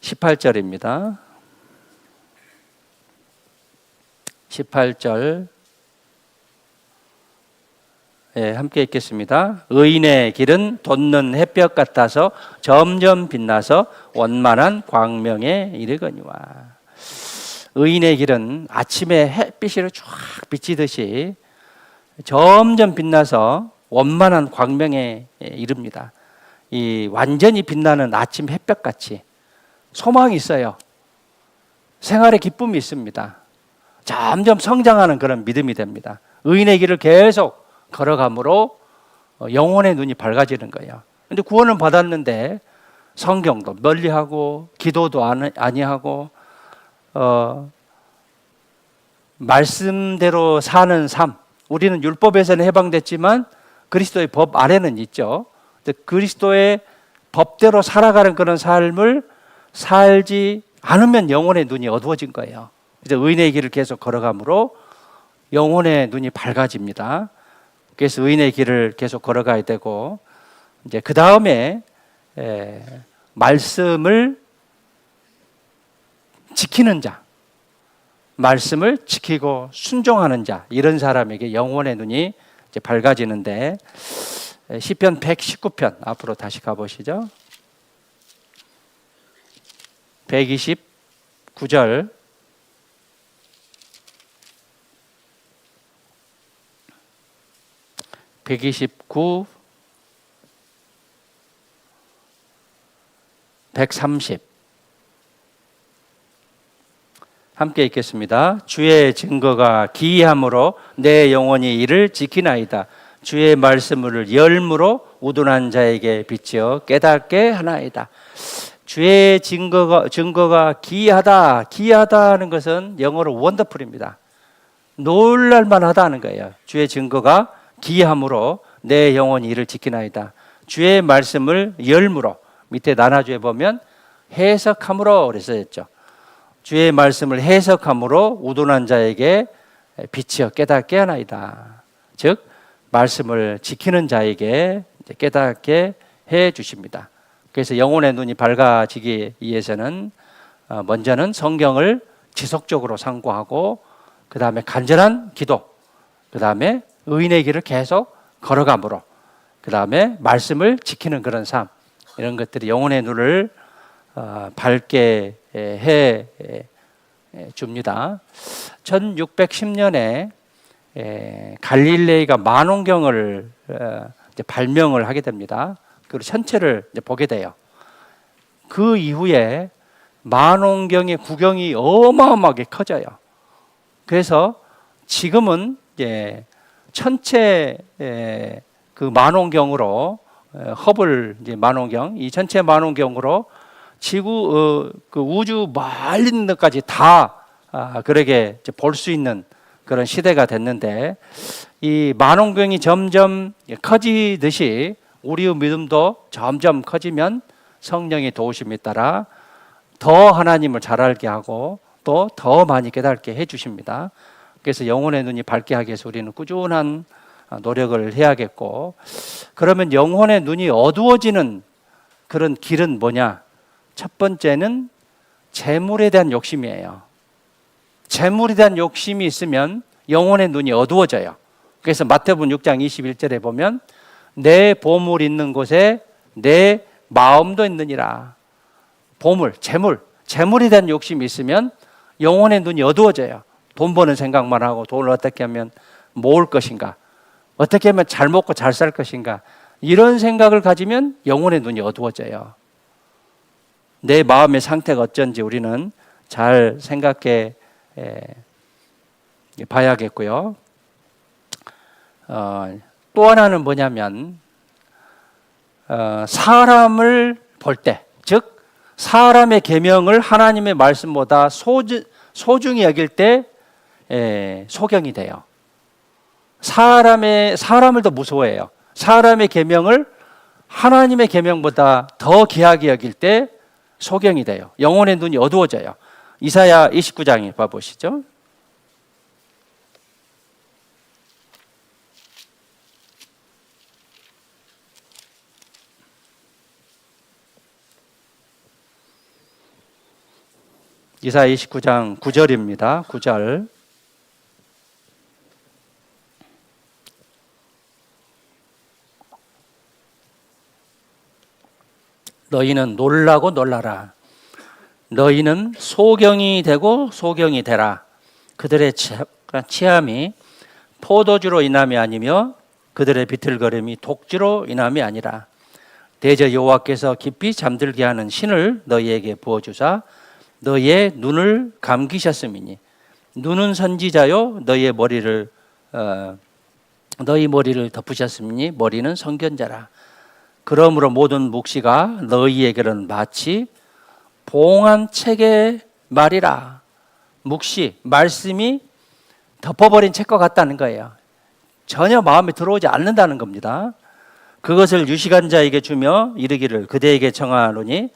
18절입니다. 18절 함께 읽겠습니다. 의인의 길은 돋는 햇볕 같아서 점점 빛나서 원만한 광명에 이르거니와. 의인의 길은 아침에 햇빛이 쫙 비치듯이 점점 빛나서 원만한 광명에 이릅니다. 이 완전히 빛나는 아침 햇볕같이 소망이 있어요. 생활에 기쁨이 있습니다. 점점 성장하는 그런 믿음이 됩니다. 의인의 길을 계속 걸어감으로 영혼의 눈이 밝아지는 거예요. 그런데 구원은 받았는데 성경도 멀리하고 기도도 아니하고 말씀대로 사는 삶. 우리는 율법에서는 해방됐지만 그리스도의 법 아래는 있죠. 근데 그리스도의 법대로 살아가는 그런 삶을 살지 않으면 영혼의 눈이 어두워진 거예요. 이제 의인의 길을 계속 걸어감으로 영혼의 눈이 밝아집니다. 그래서 의인의 길을 계속 걸어가야 되고, 이제 그 다음에 말씀을 지키는 자, 말씀을 지키고 순종하는 자, 이런 사람에게 영혼의 눈이 이제 밝아지는데, 시편 119편 앞으로 다시 가보시죠. 129절. (129) 130 함께 읽겠습니다. 주의 증거가 기이함으로 내 영혼이 이를 지키나이다. 주의 말씀을 열무로 우둔한 자에게 비치어 깨닫게 하나이다. 주의 증거가 기이하다. 기이하다는 것은 영어로 원더풀입니다. 놀랄만하다는 거예요. 주의 증거가 기이함으로 내 영혼이 이를 지키나이다. 주의 말씀을 열무로, 밑에 나눠주에 보면 해석함으로 그랬었죠. 주의 말씀을 해석함으로 우둔한 자에게 비치어 깨닫게 하나이다. 즉 말씀을 지키는 자에게 이제 깨닫게 해 주십니다. 그래서 영혼의 눈이 밝아지기 위해서는 먼저는 성경을 지속적으로 상고하고, 그 다음에 간절한 기도, 그 다음에 의인의 길을 계속 걸어감으로, 그 다음에 말씀을 지키는 그런 삶, 이런 것들이 영혼의 눈을 밝게 해 줍니다. 1610년에 갈릴레이가 만원경을 발명을 하게 됩니다. 그리고 전체를 보게 돼요. 그 이후에 만원경의 구경이 어마어마하게 커져요. 그래서 지금은 전체 그 만원경으로, 허블 만원경, 이 전체 만원경으로 지구 그 우주 멀리 있는 데까지 다 그러게 볼 수 있는 그런 시대가 됐는데, 이 만원경이 점점 커지듯이 우리의 믿음도 점점 커지면 성령의 도우심에 따라 더 하나님을 잘 알게 하고 또 더 많이 깨닫게 해 주십니다. 그래서 영혼의 눈이 밝게 하기 위해서 우리는 꾸준한 노력을 해야겠고, 그러면 영혼의 눈이 어두워지는 그런 길은 뭐냐? 첫 번째는 재물에 대한 욕심이에요. 재물에 대한 욕심이 있으면 영혼의 눈이 어두워져요. 그래서 마태복음 6장 21절에 보면 내 보물 있는 곳에 내 마음도 있느니라. 보물, 재물에 대한 욕심이 있으면 영혼의 눈이 어두워져요. 돈 버는 생각만 하고 돈을 어떻게 하면 모을 것인가, 어떻게 하면 잘 먹고 잘 살 것인가, 이런 생각을 가지면 영혼의 눈이 어두워져요. 내 마음의 상태가 어쩐지 우리는 잘 생각해 봐야겠고요. 또 하나는 뭐냐면 사람을 볼 때, 즉 사람의 계명을 하나님의 말씀보다 소중히 여길 때 소경이 돼요. 사람을 더 무서워해요. 사람의 계명을 하나님의 계명보다 더 귀하게 여길 때 소경이 돼요. 영혼의 눈이 어두워져요. 이사야 29장에 봐보시죠. 이사야 29장 9절입니다. 9절. 너희는 놀라고 놀라라. 너희는 소경이 되고 소경이 되라. 그들의 취함이 포도주로 인함이 아니며 그들의 비틀거림이 독주로 인함이 아니라 대저 여호와께서 깊이 잠들게 하는 신을 너희에게 부어주사 너희의 눈을 감기셨음이니 눈은 선지자요 너희 머리를 덮으셨음이니 머리는 선견자라. 그러므로 모든 묵시가 너희에게는 마치 봉한 책의 말이라. 묵시, 말씀이 덮어버린 책과 같다는 거예요. 전혀 마음에 들어오지 않는다는 겁니다. 그것을 유식한 자에게 주며 이르기를 그대에게 청하노니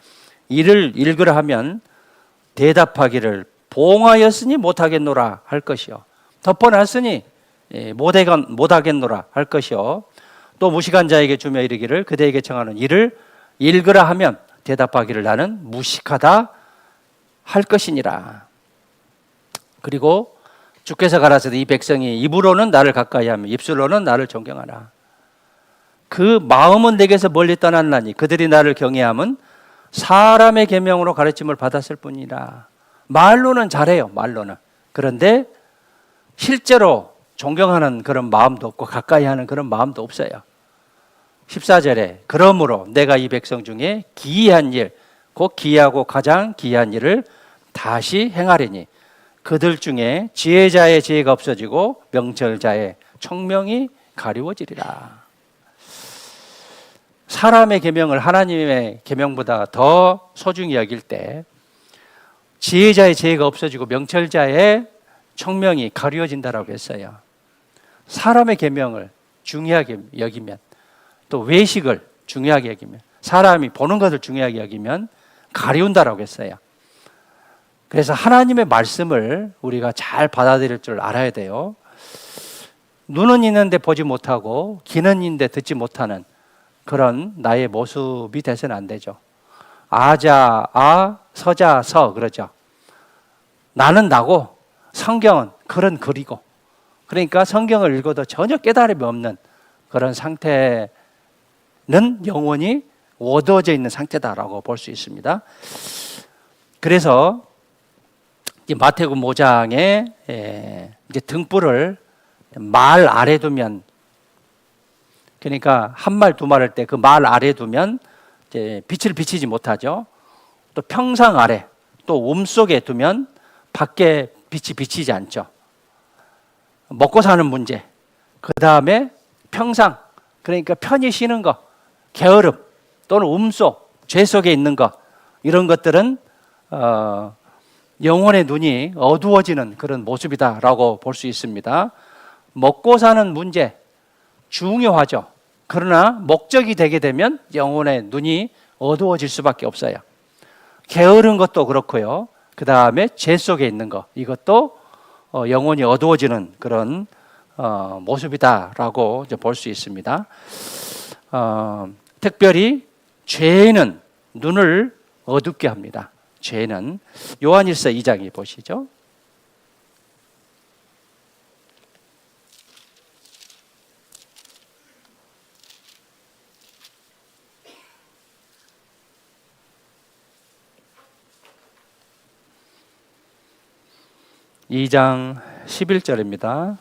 이를 읽으라 하면 대답하기를 봉하였으니 못하겠노라 할 것이요. 덮어놨으니 못하겠노라 할 것이요. 또 무식한 자에게 주며 이르기를 그대에게 청하는 이를 읽으라 하면 대답하기를 나는 무식하다 할 것이니라. 그리고 주께서 가라사대 이 백성이 입으로는 나를 가까이 하며 입술로는 나를 존경하라. 그 마음은 내게서 멀리 떠났나니 그들이 나를 경외함은 사람의 계명으로 가르침을 받았을 뿐이라. 말로는 잘해요. 말로는. 그런데 실제로 존경하는 그런 마음도 없고 가까이 하는 그런 마음도 없어요. 14절에 그러므로 내가 이 백성 중에 기이한 일, 곧 기이하고 가장 기이한 일을 다시 행하리니 그들 중에 지혜자의 지혜가 없어지고 명철자의 총명이 가리워지리라. 사람의 계명을 하나님의 계명보다 더 소중히 여길 때 지혜자의 지혜가 없어지고 명철자의 총명이 가리워진다라고 했어요. 사람의 계명을 중요하게 여기면, 또 외식을 중요하게 여기면, 사람이 보는 것을 중요하게 여기면 가리운다라고 했어요. 그래서 하나님의 말씀을 우리가 잘 받아들일 줄 알아야 돼요. 눈은 있는데 보지 못하고 귀는 있는데 듣지 못하는 그런 나의 모습이 돼서는 안 되죠. 아자 아, 서자 서 그러죠. 나는 나고 성경은 그런 글이고, 그러니까 성경을 읽어도 전혀 깨달음이 없는 그런 상태는 영원히 어두워져 있는 상태다라고 볼 수 있습니다. 그래서 마태복음 5장에 이제 등불을 말 아래 두면, 그러니까 한 말 두 말 할 때 그 말 아래 두면 이제 빛을 비치지 못하죠. 또 평상 아래, 또 속에 두면 밖에 빛이 비치지 않죠. 먹고 사는 문제, 그 다음에 평상, 그러니까 편히 쉬는 거, 게으름 또는 속, 죄 속에 있는 거, 이런 것들은 영혼의 눈이 어두워지는 그런 모습이다라고 볼 수 있습니다. 먹고 사는 문제 중요하죠. 그러나 목적이 되게 되면 영혼의 눈이 어두워질 수밖에 없어요. 게으른 것도 그렇고요. 그 다음에 죄 속에 있는 것, 이것도 영혼이 어두워지는 그런 모습이다라고 볼 수 있습니다. 특별히 죄는 눈을 어둡게 합니다. 죄는 요한일서 2장에 보시죠. (2장 11절입니다)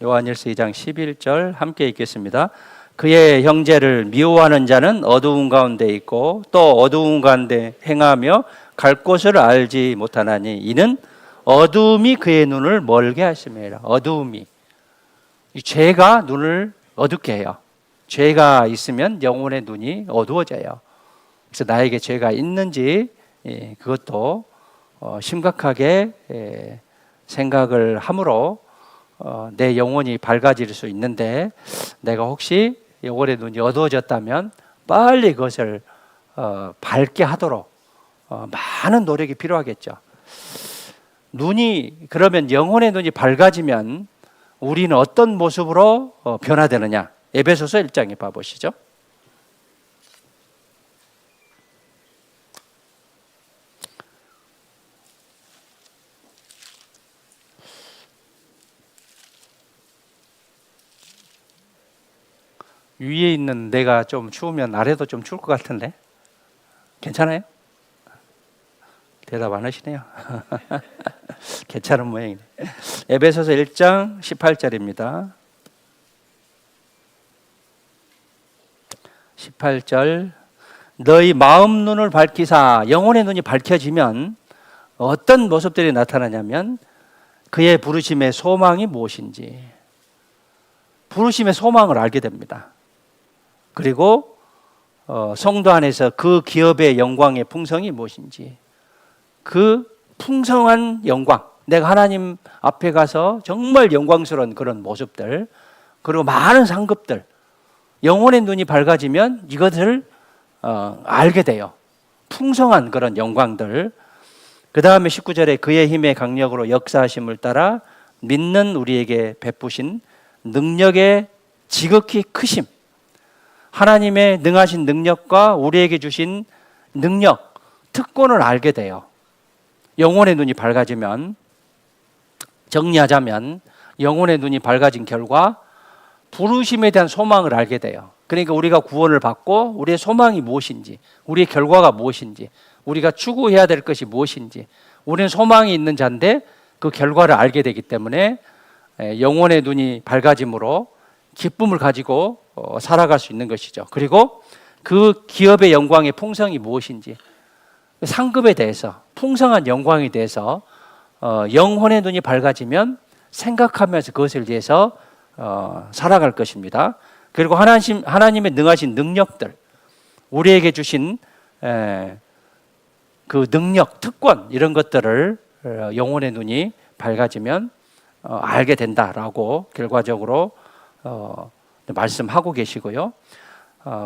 요한일서 2장 11절 함께 읽겠습니다. 그의 형제를 미워하는 자는 어두운 가운데 있고 또 어두운 가운데 행하며 갈 곳을 알지 못하나니 이는 어두움이 그의 눈을 멀게 하심이라. 어두움이, 이 죄가 눈을 어둡게 해요. 죄가 있으면 영혼의 눈이 어두워져요. 그래서 나에게 죄가 있는지 그것도 심각하게 생각을 함으로 내 영혼이 밝아질 수 있는데, 내가 혹시 영혼의 눈이 어두워졌다면 빨리 그것을 밝게 하도록 많은 노력이 필요하겠죠. 눈이, 그러면 영혼의 눈이 밝아지면 우리는 어떤 모습으로 변화되느냐? 에베소서 1장에 봐보시죠. 위에 있는 내가 좀 추우면 아래도 좀 추울 것 같은데 괜찮아요? 대답 안 하시네요. 괜찮은 모양이네. 에베소서 1장 18절입니다. 18절, 너희 마음 눈을 밝히사. 영혼의 눈이 밝혀지면 어떤 모습들이 나타나냐면 그의 부르심의 소망이 무엇인지, 부르심의 소망을 알게 됩니다. 그리고 성도 안에서 그 기업의 영광의 풍성이 무엇인지, 그 풍성한 영광, 내가 하나님 앞에 가서 정말 영광스러운 그런 모습들, 그리고 많은 상급들, 영혼의 눈이 밝아지면 이것을 알게 돼요. 풍성한 그런 영광들. 그 다음에 19절에 그의 힘의 강력으로 역사하심을 따라 믿는 우리에게 베푸신 능력의 지극히 크심, 하나님의 능하신 능력과 우리에게 주신 능력, 특권을 알게 돼요. 영혼의 눈이 밝아지면, 정리하자면 영혼의 눈이 밝아진 결과 부르심에 대한 소망을 알게 돼요. 그러니까 우리가 구원을 받고 우리의 소망이 무엇인지, 우리의 결과가 무엇인지, 우리가 추구해야 될 것이 무엇인지, 우리는 소망이 있는 자인데 그 결과를 알게 되기 때문에 영혼의 눈이 밝아짐으로 기쁨을 가지고 살아갈 수 있는 것이죠. 그리고 그 기업의 영광의 풍성이 무엇인지, 상급에 대해서, 풍성한 영광에 대해서 영혼의 눈이 밝아지면 생각하면서 그것을 위해서 살아갈 것입니다. 그리고 하나님의 능하신 능력들, 우리에게 주신 그 능력, 특권, 이런 것들을 영혼의 눈이 밝아지면 알게 된다라고 결과적으로 말씀하고 계시고요.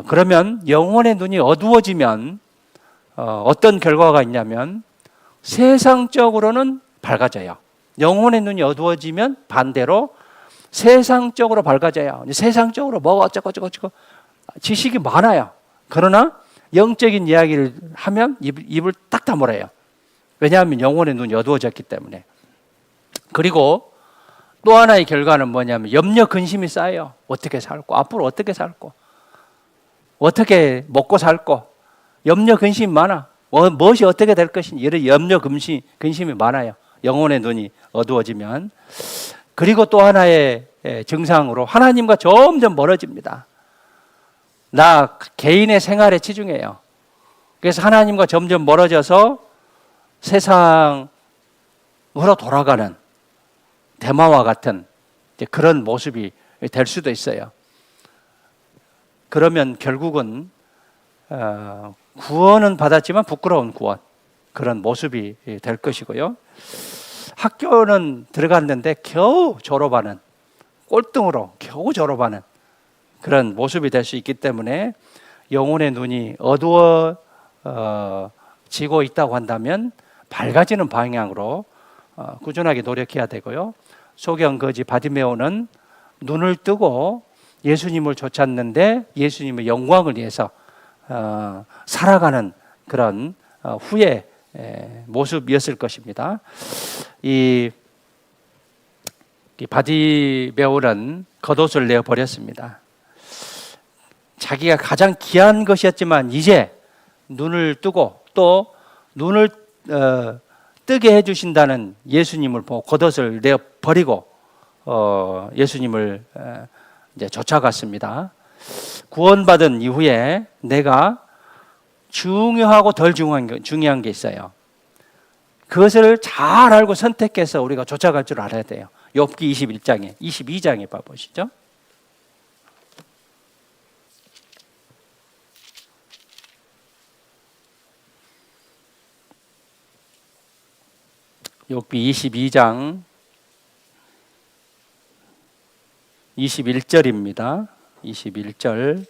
그러면 영혼의 눈이 어두워지면 어떤 결과가 있냐면 세상적으로는 밝아져요. 영혼의 눈이 어두워지면 반대로 세상적으로 밝아져요. 세상적으로 뭐 어쩌고 지식이 많아요. 그러나 영적인 이야기를 하면 입을 딱 다물어요. 왜냐하면 영혼의 눈이 어두워졌기 때문에. 그리고 또 하나의 결과는 뭐냐면 염려 근심이 쌓여요. 어떻게 살고, 앞으로 어떻게 살고, 어떻게 먹고 살고, 염려 근심이 많아. 무엇이 어떻게 될 것인지 이런 염려 근심이 많아요. 영혼의 눈이 어두워지면. 그리고 또 하나의 증상으로 하나님과 점점 멀어집니다. 나 개인의 생활에 치중해요. 그래서 하나님과 점점 멀어져서 세상으로 돌아가는 대마와 같은 그런 모습이 될 수도 있어요. 그러면 결국은 구원은 받았지만 부끄러운 구원, 그런 모습이 될 것이고요. 학교는 들어갔는데 겨우 졸업하는, 꼴등으로 겨우 졸업하는 그런 모습이 될 수 있기 때문에 영혼의 눈이 어두워지고 있다고 한다면 밝아지는 방향으로 꾸준하게 노력해야 되고요. 소경 거지 바디메오는 눈을 뜨고 예수님을 쫓았는데 예수님의 영광을 위해서 살아가는 그런 후의 모습이었을 것입니다. 이 바디메오는 겉옷을 내어 버렸습니다. 자기가 가장 귀한 것이었지만 이제 눈을 뜨고 또 눈을 뜨게 해주신다는 예수님을 보고 겉옷을 내어 버리고 예수님을 이제 쫓아갔습니다. 구원받은 이후에 내가 중요하고 덜 중요한 게 있어요. 그것을 잘 알고 선택해서 우리가 쫓아갈 줄 알아야 돼요. 욥기 22장에 봐보시죠. 욥기 22장 21절입니다. 21절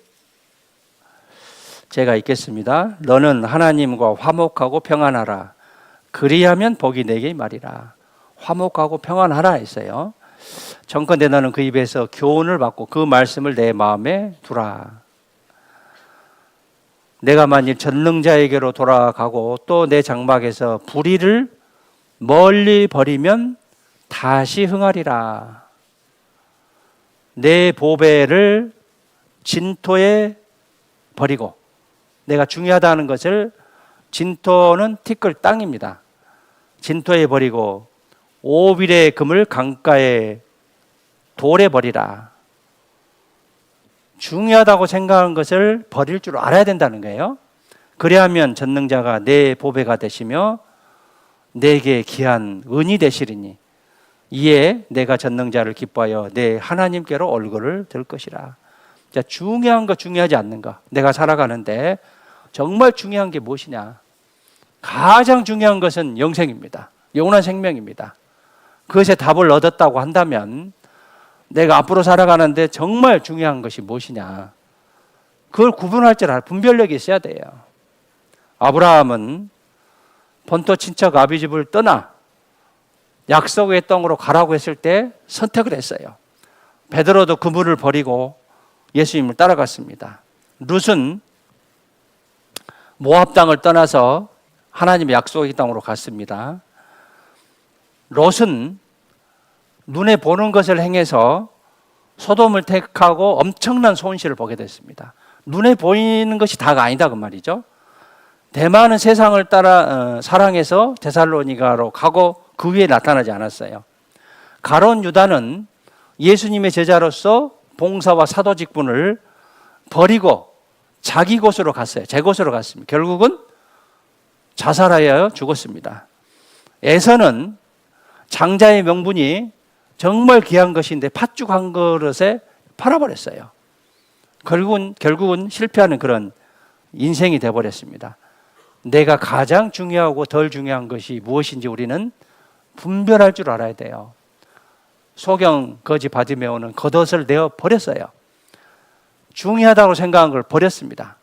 제가 읽겠습니다. 너는 하나님과 화목하고 평안하라. 그리하면 복이 내게 말이라. 화목하고 평안하라 했어요. 정컨대 너는 그 입에서 교훈을 받고 그 말씀을 내 마음에 두라. 내가 만일 전능자에게로 돌아가고 또 내 장막에서 불의를 멀리 버리면 다시 흥하리라. 내 보배를 진토에 버리고, 내가 중요하다는 것을, 진토는 티끌 땅입니다. 진토에 버리고 오빌의 금을 강가에 돌에 버리라. 중요하다고 생각하는 것을 버릴 줄 알아야 된다는 거예요. 그래야면 전능자가 내 보배가 되시며 내게 귀한 은이 되시리니 이에 내가 전능자를 기뻐하여 내 하나님께로 얼굴을 들 것이라. 자, 중요한 거 중요하지 않는 거, 내가 살아가는데 정말 중요한 게 무엇이냐? 가장 중요한 것은 영생입니다. 영원한 생명입니다. 그것에 답을 얻었다고 한다면 내가 앞으로 살아가는데 정말 중요한 것이 무엇이냐? 그걸 구분할 줄 알아. 분별력이 있어야 돼요. 아브라함은 본토 친척 아비집을 떠나 약속의 땅으로 가라고 했을 때 선택을 했어요. 베드로도 그물을 버리고 예수님을 따라갔습니다. 룻은 모압 땅을 떠나서 하나님의 약속의 땅으로 갔습니다. 롯은 눈에 보는 것을 행해서 소돔을 택하고 엄청난 손실을 보게 됐습니다. 눈에 보이는 것이 다가 아니다 그 말이죠. 대만은 세상을 따라 사랑해서 데살로니가로 가고 그 위에 나타나지 않았어요. 가론 유다는 예수님의 제자로서 봉사와 사도 직분을 버리고 자기 곳으로 갔어요. 제 곳으로 갔습니다. 결국은 자살하여 죽었습니다. 에서는 장자의 명분이 정말 귀한 것인데 팥죽 한 그릇에 팔아버렸어요. 결국은 실패하는 그런 인생이 되어버렸습니다. 내가 가장 중요하고 덜 중요한 것이 무엇인지 우리는 분별할 줄 알아야 돼요. 소경 거지 바디메오는 겉옷을 내어 버렸어요. 중요하다고 생각한 걸 버렸습니다.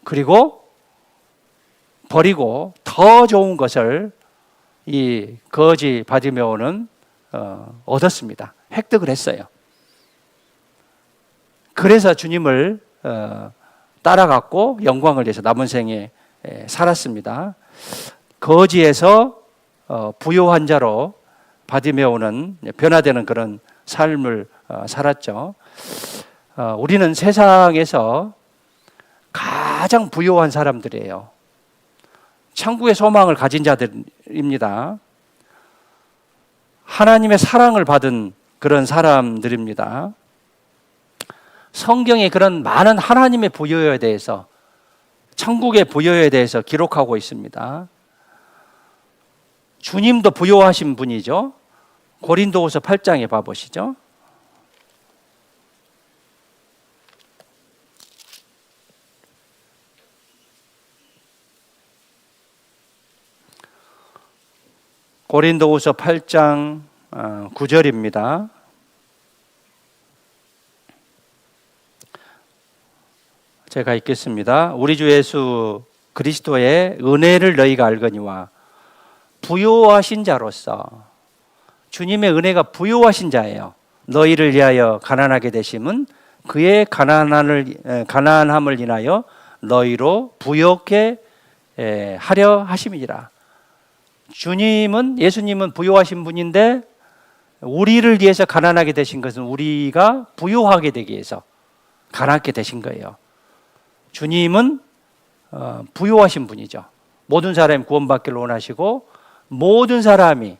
그리고 버리고 더 좋은 것을 이 거지 바디메오는 얻었습니다. 획득을 했어요. 그래서 주님을 따라갔고 영광을 위해서 남은 생에 살았습니다. 거지에서 부요한 자로 바디메오는 변화되는 그런 삶을 살았죠. 우리는 세상에서 가장 부요한 사람들이에요. 천국의 소망을 가진 자들입니다. 하나님의 사랑을 받은 그런 사람들입니다. 성경에 그런 많은 하나님의 부요에 대해서, 천국의 부요에 대해서 기록하고 있습니다. 주님도 부요하신 분이죠. 고린도후서 8장에 봐보시죠. 고린도후서 8장 9절입니다. 제가 읽겠습니다. 우리 주 예수 그리스도의 은혜를 너희가 알거니와 부요하신 자로서, 주님의 은혜가 부요하신 자예요. 너희를 위하여 가난하게 되심은 그의 가난함을 인하여 너희로 부요케 하려 하심이니라. 예수님은 부요하신 분인데 우리를 위해서 가난하게 되신 것은 우리가 부요하게 되기 위해서 가난하게 되신 거예요. 주님은 부요하신 분이죠. 모든 사람이 구원받기를 원하시고 모든 사람이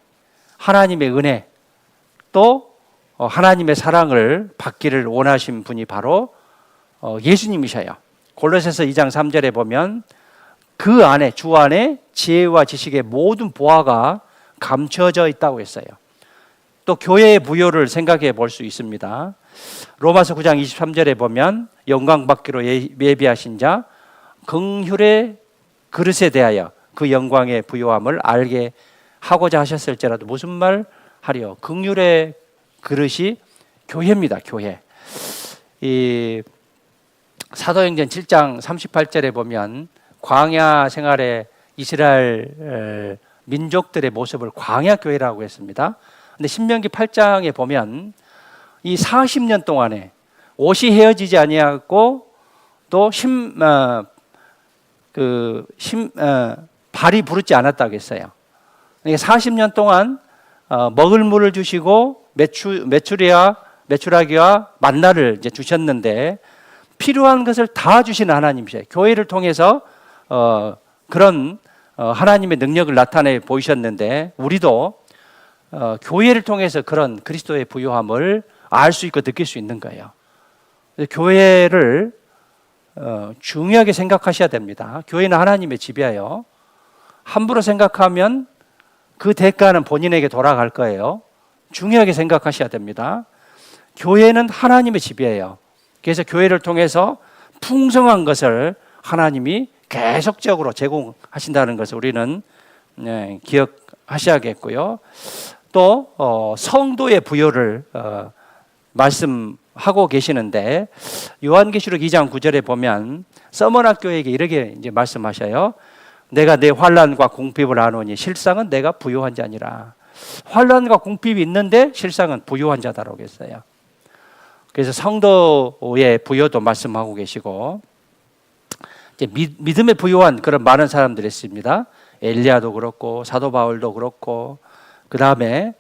하나님의 은혜 또 하나님의 사랑을 받기를 원하신 분이 바로 예수님이셔요. 골로새서 2장 3절에 보면 그 안에, 주 안에 지혜와 지식의 모든 보화가 감춰져 있다고 했어요. 또 교회의 부요를 생각해 볼 수 있습니다. 로마서 9장 23절에 보면 영광 받기로 예비하신 자 긍휼의 그릇에 대하여 그 영광의 부요함을 알게 하고자 하셨을지라도 무슨 말 하리요? 긍휼의 그릇이 교회입니다. 교회. 이 사도행전 7장 38절에 보면 광야 생활의 이스라엘 민족들의 모습을 광야 교회라고 했습니다. 근데 신명기 8장에 보면 이 40년 동안에 옷이 헤어지지 아니하고 또 발이 부르지 않았다고 했어요. 40년 동안 먹을 물을 주시고 메추라기와 만나를 이제 주셨는데 필요한 것을 다 주시는 하나님이세요. 교회를 통해서 그런 하나님의 능력을 나타내 보이셨는데 우리도 교회를 통해서 그런 그리스도의 부요함을 알 수 있고 느낄 수 있는 거예요. 교회를 중요하게 생각하셔야 됩니다. 교회는 하나님의 집이에요. 함부로 생각하면 그 대가는 본인에게 돌아갈 거예요. 중요하게 생각하셔야 됩니다. 교회는 하나님의 집이에요. 그래서 교회를 통해서 풍성한 것을 하나님이 계속적으로 제공하신다는 것을 우리는 기억하셔야겠고요. 또 성도의 부요를 말씀하고 계시는데 요한계시록 2장 9절에 보면 서머나 교회에게 이렇게 이제 말씀하셔요. 내가 내 환난과 궁핍을 아노니 실상은 내가 부요한 자니라. 환난과 궁핍이 있는데 실상은 부요한 자다라고 했어요. 그래서 성도의 부요도 말씀하고 계시고 이제 믿음의 부요한 그런 많은 사람들이 있습니다. 엘리야도 그렇고 사도 바울도 그렇고 그 다음에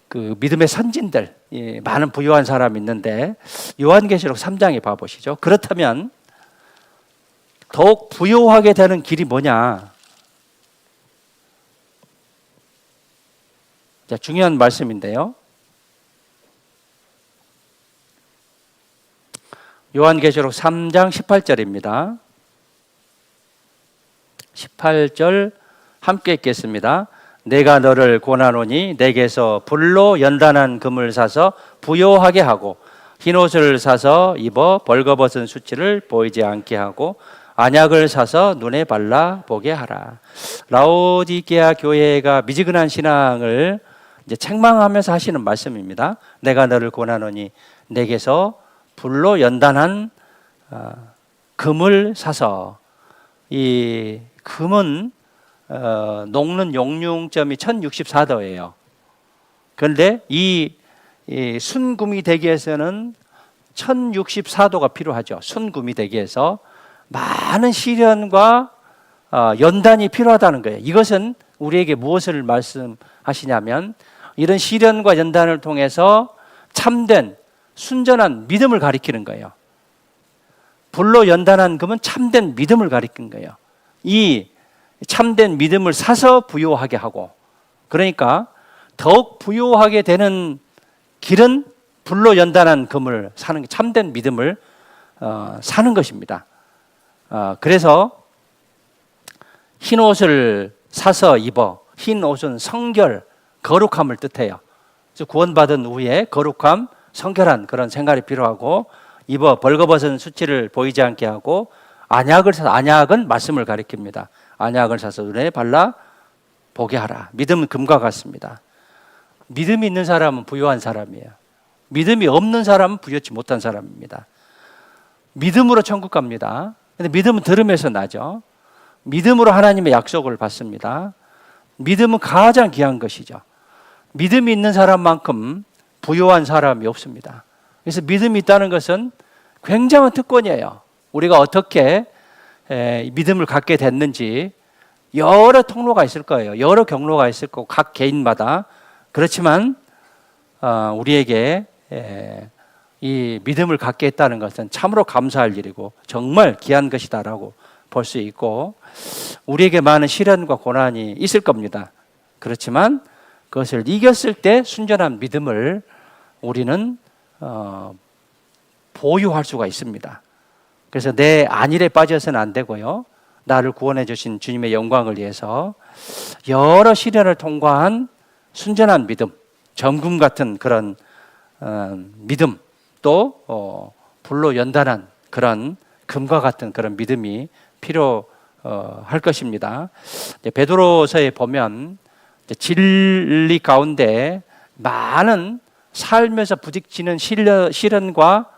그 믿음의 선진들 많은 부요한 사람이 있는데 요한계시록 3장에 봐보시죠. 그렇다면 더욱 부요하게 되는 길이 뭐냐? 자, 중요한 말씀인데요. 요한계시록 3장 18절입니다. 18절 함께 읽겠습니다. 내가 너를 권하노니 내게서 불로 연단한 금을 사서 부요하게 하고 흰옷을 사서 입어 벌거벗은 수치를 보이지 않게 하고 안약을 사서 눈에 발라 보게 하라. 라오디게아 교회가 미지근한 신앙을 이제 책망하면서 하시는 말씀입니다. 내가 너를 권하노니 내게서 불로 연단한 금을 사서, 이 금은 녹는 용융점이 1064도예요. 그런데 이 순금이 되기 위해서는 1064도가 필요하죠. 순금이 되기 위해서 많은 시련과 연단이 필요하다는 거예요. 이것은 우리에게 무엇을 말씀하시냐면 이런 시련과 연단을 통해서 참된 순전한 믿음을 가리키는 거예요. 불로 연단한 금은 참된 믿음을 가리키는 거예요. 이 참된 믿음을 사서 부요하게 하고, 그러니까 더욱 부요하게 되는 길은 불로 연단한 금을 사는 게 참된 믿음을 사는 것입니다. 그래서 흰 옷을 사서 입어. 흰 옷은 성결, 거룩함을 뜻해요. 그래서 구원받은 후에 거룩함, 성결한 그런 생활이 필요하고, 입어 벌거벗은 수치를 보이지 않게 하고, 안약을 사서, 안약은 말씀을 가리킵니다. 안약을 사서 눈에 발라 보게 하라. 믿음은 금과 같습니다. 믿음이 있는 사람은 부유한 사람이에요. 믿음이 없는 사람은 부유치 못한 사람입니다. 믿음으로 천국 갑니다. 근데 믿음은 들음에서 나죠. 믿음으로 하나님의 약속을 받습니다. 믿음은 가장 귀한 것이죠. 믿음이 있는 사람만큼 부유한 사람이 없습니다. 그래서 믿음이 있다는 것은 굉장한 특권이에요. 우리가 어떻게 믿음을 갖게 됐는지 여러 통로가 있을 거예요. 여러 경로가 있을 거고 각 개인마다. 그렇지만 우리에게 이 믿음을 갖게 했다는 것은 참으로 감사할 일이고 정말 귀한 것이다라고 볼 수 있고, 우리에게 많은 시련과 고난이 있을 겁니다. 그렇지만 그것을 이겼을 때 순전한 믿음을 우리는 보유할 수가 있습니다. 그래서 내 안일에 빠져서는 안 되고요. 나를 구원해 주신 주님의 영광을 위해서 여러 시련을 통과한 순전한 믿음, 점금 같은 그런 믿음, 또 불로 연단한 그런 금과 같은 그런 믿음이 필요할 것입니다. 베드로서에 보면 진리 가운데 많은 살면서 부딪히는 시련과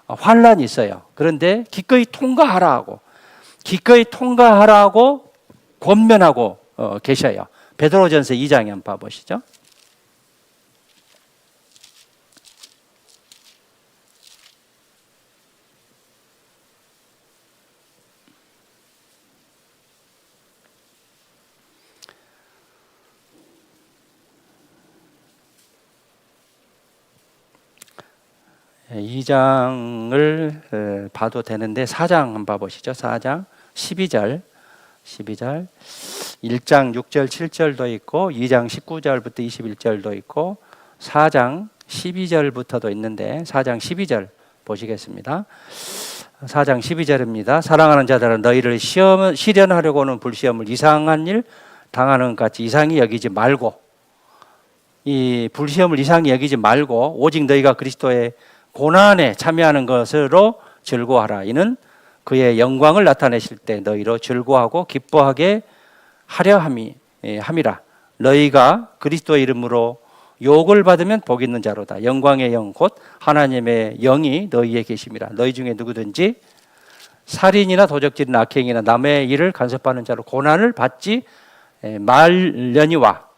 환란이 있어요. 그런데 기꺼이 통과하라고 권면하고 계셔요. 베드로전서 2장에 한번 봐보시죠. 이 2장을 봐도 되는데 4장 한번 봐보시죠. 4장 12절 1장 6절 7절도 있고 2장 19절부터 21절도 있고 4장 12절부터도 있는데 4장 12절 보시겠습니다. 4장 12절입니다. 사랑하는 자들아 너희를 시련하려고는 불시험을 이상한 일 당하는 것 같이 이상히 여기지 말고, 이 불시험을 이상히 여기지 말고 오직 너희가 그리스도의 고난에 참여하는 것으로 즐거워하라. 이는 그의 영광을 나타내실 때 너희로 즐거워하고 기뻐하게 하려 함이라. 너희가 그리스도의 이름으로 욕을 받으면 복 있는 자로다. 영광의 영 곧 하나님의 영이 너희에 계심이라. 너희 중에 누구든지 살인이나 도적질이나 악행이나 남의 일을 간섭하는 자로 고난을 받지 말려니와.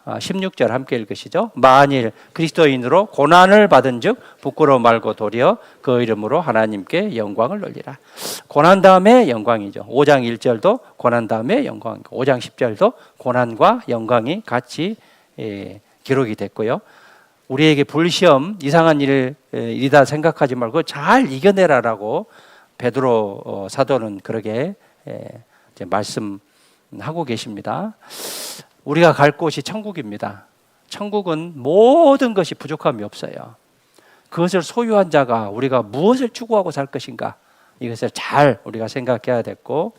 16절 함께 읽으시죠. 만일 그리스도인으로 고난을 받은 즉 부끄러워 말고 도리어 그 이름으로 하나님께 영광을 돌리라. 고난 다음에 영광이죠. 5장 1절도 고난 다음에 영광이고 5장 10절도 고난과 영광이 같이 기록이 됐고요. 우리에게 불시험 이상한 일이다 생각하지 말고 잘 이겨내라라고 베드로 사도는 그렇게 이제 말씀하고 계십니다. 우리가 갈 곳이 천국입니다. 천국은 모든 것이 부족함이 없어요. 그것을 소유한 자가 우리가 무엇을 추구하고 살 것인가, 이것을 잘 우리가 생각해야 됐고,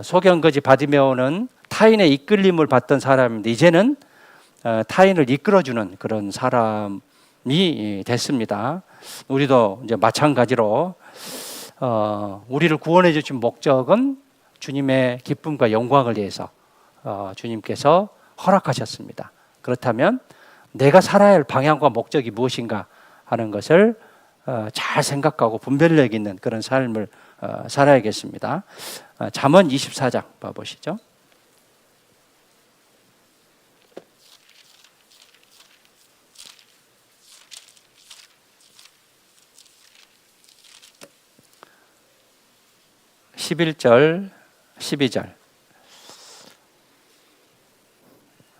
소경거지 바디메오는 타인의 이끌림을 받던 사람인데 이제는 타인을 이끌어주는 그런 사람이 됐습니다. 우리도 이제 마찬가지로 우리를 구원해 주신 목적은 주님의 기쁨과 영광을 위해서 주님께서 허락하셨습니다. 그렇다면 내가 살아야 할 방향과 목적이 무엇인가 하는 것을 잘 생각하고 분별력 있는 그런 삶을 살아야겠습니다. 잠언 24장 봐보시죠. 11절, 12절.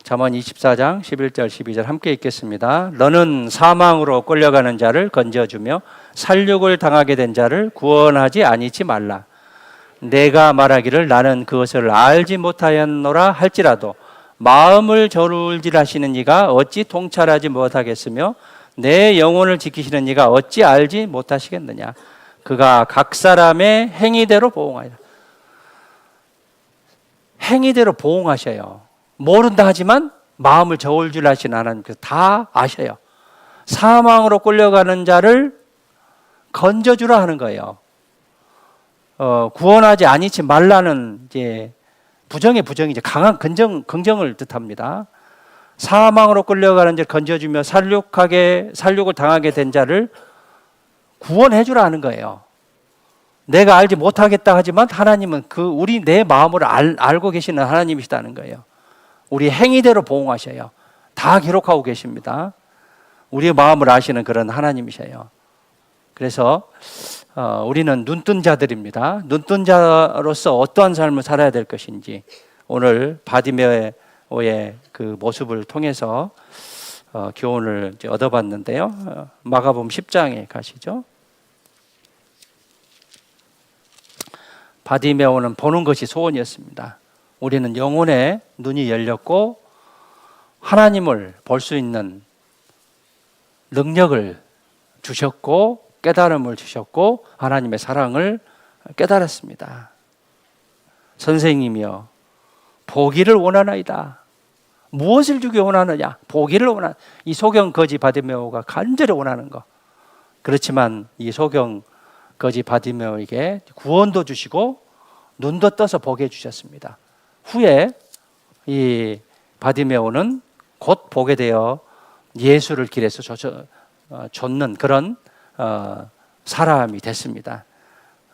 잠언 24장 11절, 12절 함께 읽겠습니다. 너는 사망으로 끌려가는 자를 건져주며 살육을 당하게 된 자를 구원하지 아니치 말라. 내가 말하기를 나는 그것을 알지 못하였노라 할지라도 마음을 저울질하시는 이가 어찌 통찰하지 못하겠으며 내 영혼을 지키시는 이가 어찌 알지 못하시겠느냐. 그가 각 사람의 행위대로 보응하리라. 행위대로 보응하셔요. 모른다 하지만 마음을 저울질하시는 하나님께서 다 아셔요. 사망으로 끌려가는 자를 건져주라 하는 거예요. 구원하지 아니치 말라는 이제 부정의 부정이죠. 강한 긍정을 뜻합니다. 사망으로 끌려가는 자를 건져주며 살육을 당하게 된 자를 구원해 주라 하는 거예요. 내가 알지 못하겠다 하지만 하나님은 내 마음을 알고 계시는 하나님이시다는 거예요. 우리 행위대로 보응하셔요. 다 기록하고 계십니다. 우리의 마음을 아시는 그런 하나님이셔요. 그래서 우리는 눈뜬 자들입니다. 눈뜬 자로서 어떠한 삶을 살아야 될 것인지 오늘 바디메오의 그 모습을 통해서 교훈을 이제 얻어봤는데요. 마가복음 10장에 가시죠. 바디메오는 보는 것이 소원이었습니다. 우리는 영혼의 눈이 열렸고 하나님을 볼 수 있는 능력을 주셨고 깨달음을 주셨고 하나님의 사랑을 깨달았습니다. 선생님이여 보기를 원하나이다. 무엇을 주기 원하느냐? 보기를 원하는 이 소경 거지 바디메오가 간절히 원하는 것. 그렇지만 이 소경 거지 바디메오에게 구원도 주시고 눈도 떠서 보게 해주셨습니다. 후에 이 바디메오는 곧 보게 되어 예수를 길에서 좇는 그런 사람이 됐습니다.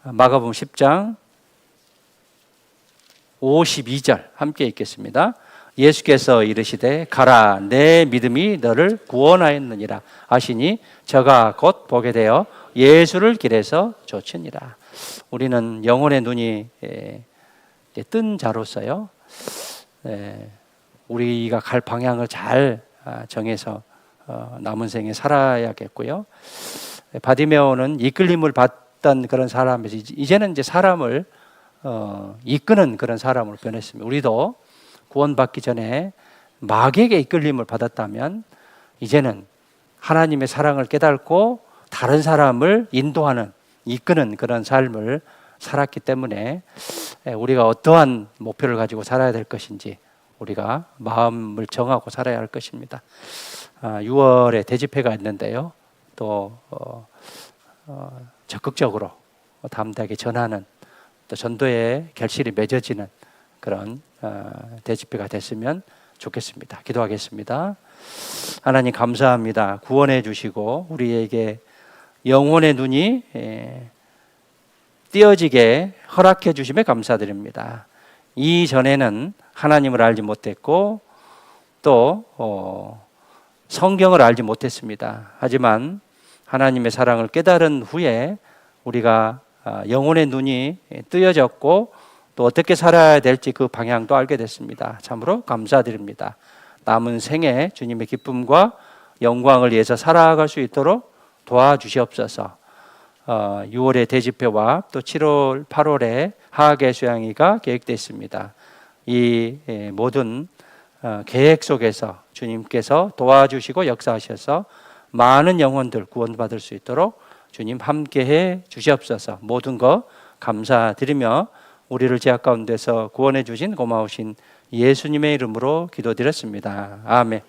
마가복음 10장 52절 함께 읽겠습니다. 예수께서 이르시되 가라 내 믿음이 너를 구원하였느니라 하시니 저가 곧 보게 되어 예수를 길에서 좇으니라. 우리는 영혼의 눈이 뜬 자로서요. 우리가 갈 방향을 잘 정해서 남은 생에 살아야겠고요. 바디메오는 이끌림을 받던 그런 사람에서 이제는 이제 사람을 이끄는 그런 사람으로 변했습니다. 우리도 구원받기 전에 마귀에게 이끌림을 받았다면 이제는 하나님의 사랑을 깨닫고 다른 사람을 인도하는 이끄는 그런 삶을 살았기 때문에 우리가 어떠한 목표를 가지고 살아야 될 것인지 우리가 마음을 정하고 살아야 할 것입니다. 6월에 대집회가 있는데요. 또 적극적으로 담대하게 전하는 또 전도의 결실이 맺어지는 그런 대집회가 됐으면 좋겠습니다. 기도하겠습니다. 하나님 감사합니다. 구원해 주시고 우리에게 영혼의 눈이 띄어지게 허락해 주심에 감사드립니다. 이전에는 하나님을 알지 못했고 또 성경을 알지 못했습니다. 하지만 하나님의 사랑을 깨달은 후에 우리가 영혼의 눈이 뜨여졌고 또 어떻게 살아야 될지 그 방향도 알게 됐습니다. 참으로 감사드립니다. 남은 생에 주님의 기쁨과 영광을 위해서 살아갈 수 있도록 도와주시옵소서. 6월에 대집회와 또 7월, 8월에 하계 수양회가 계획되어 있습니다. 이 모든 계획 속에서 주님께서 도와주시고 역사하셔서 많은 영혼들 구원받을 수 있도록 주님 함께해 주시옵소서. 모든 것 감사드리며 우리를 죄악 가운데서 구원해 주신 고마우신 예수님의 이름으로 기도드렸습니다. 아멘.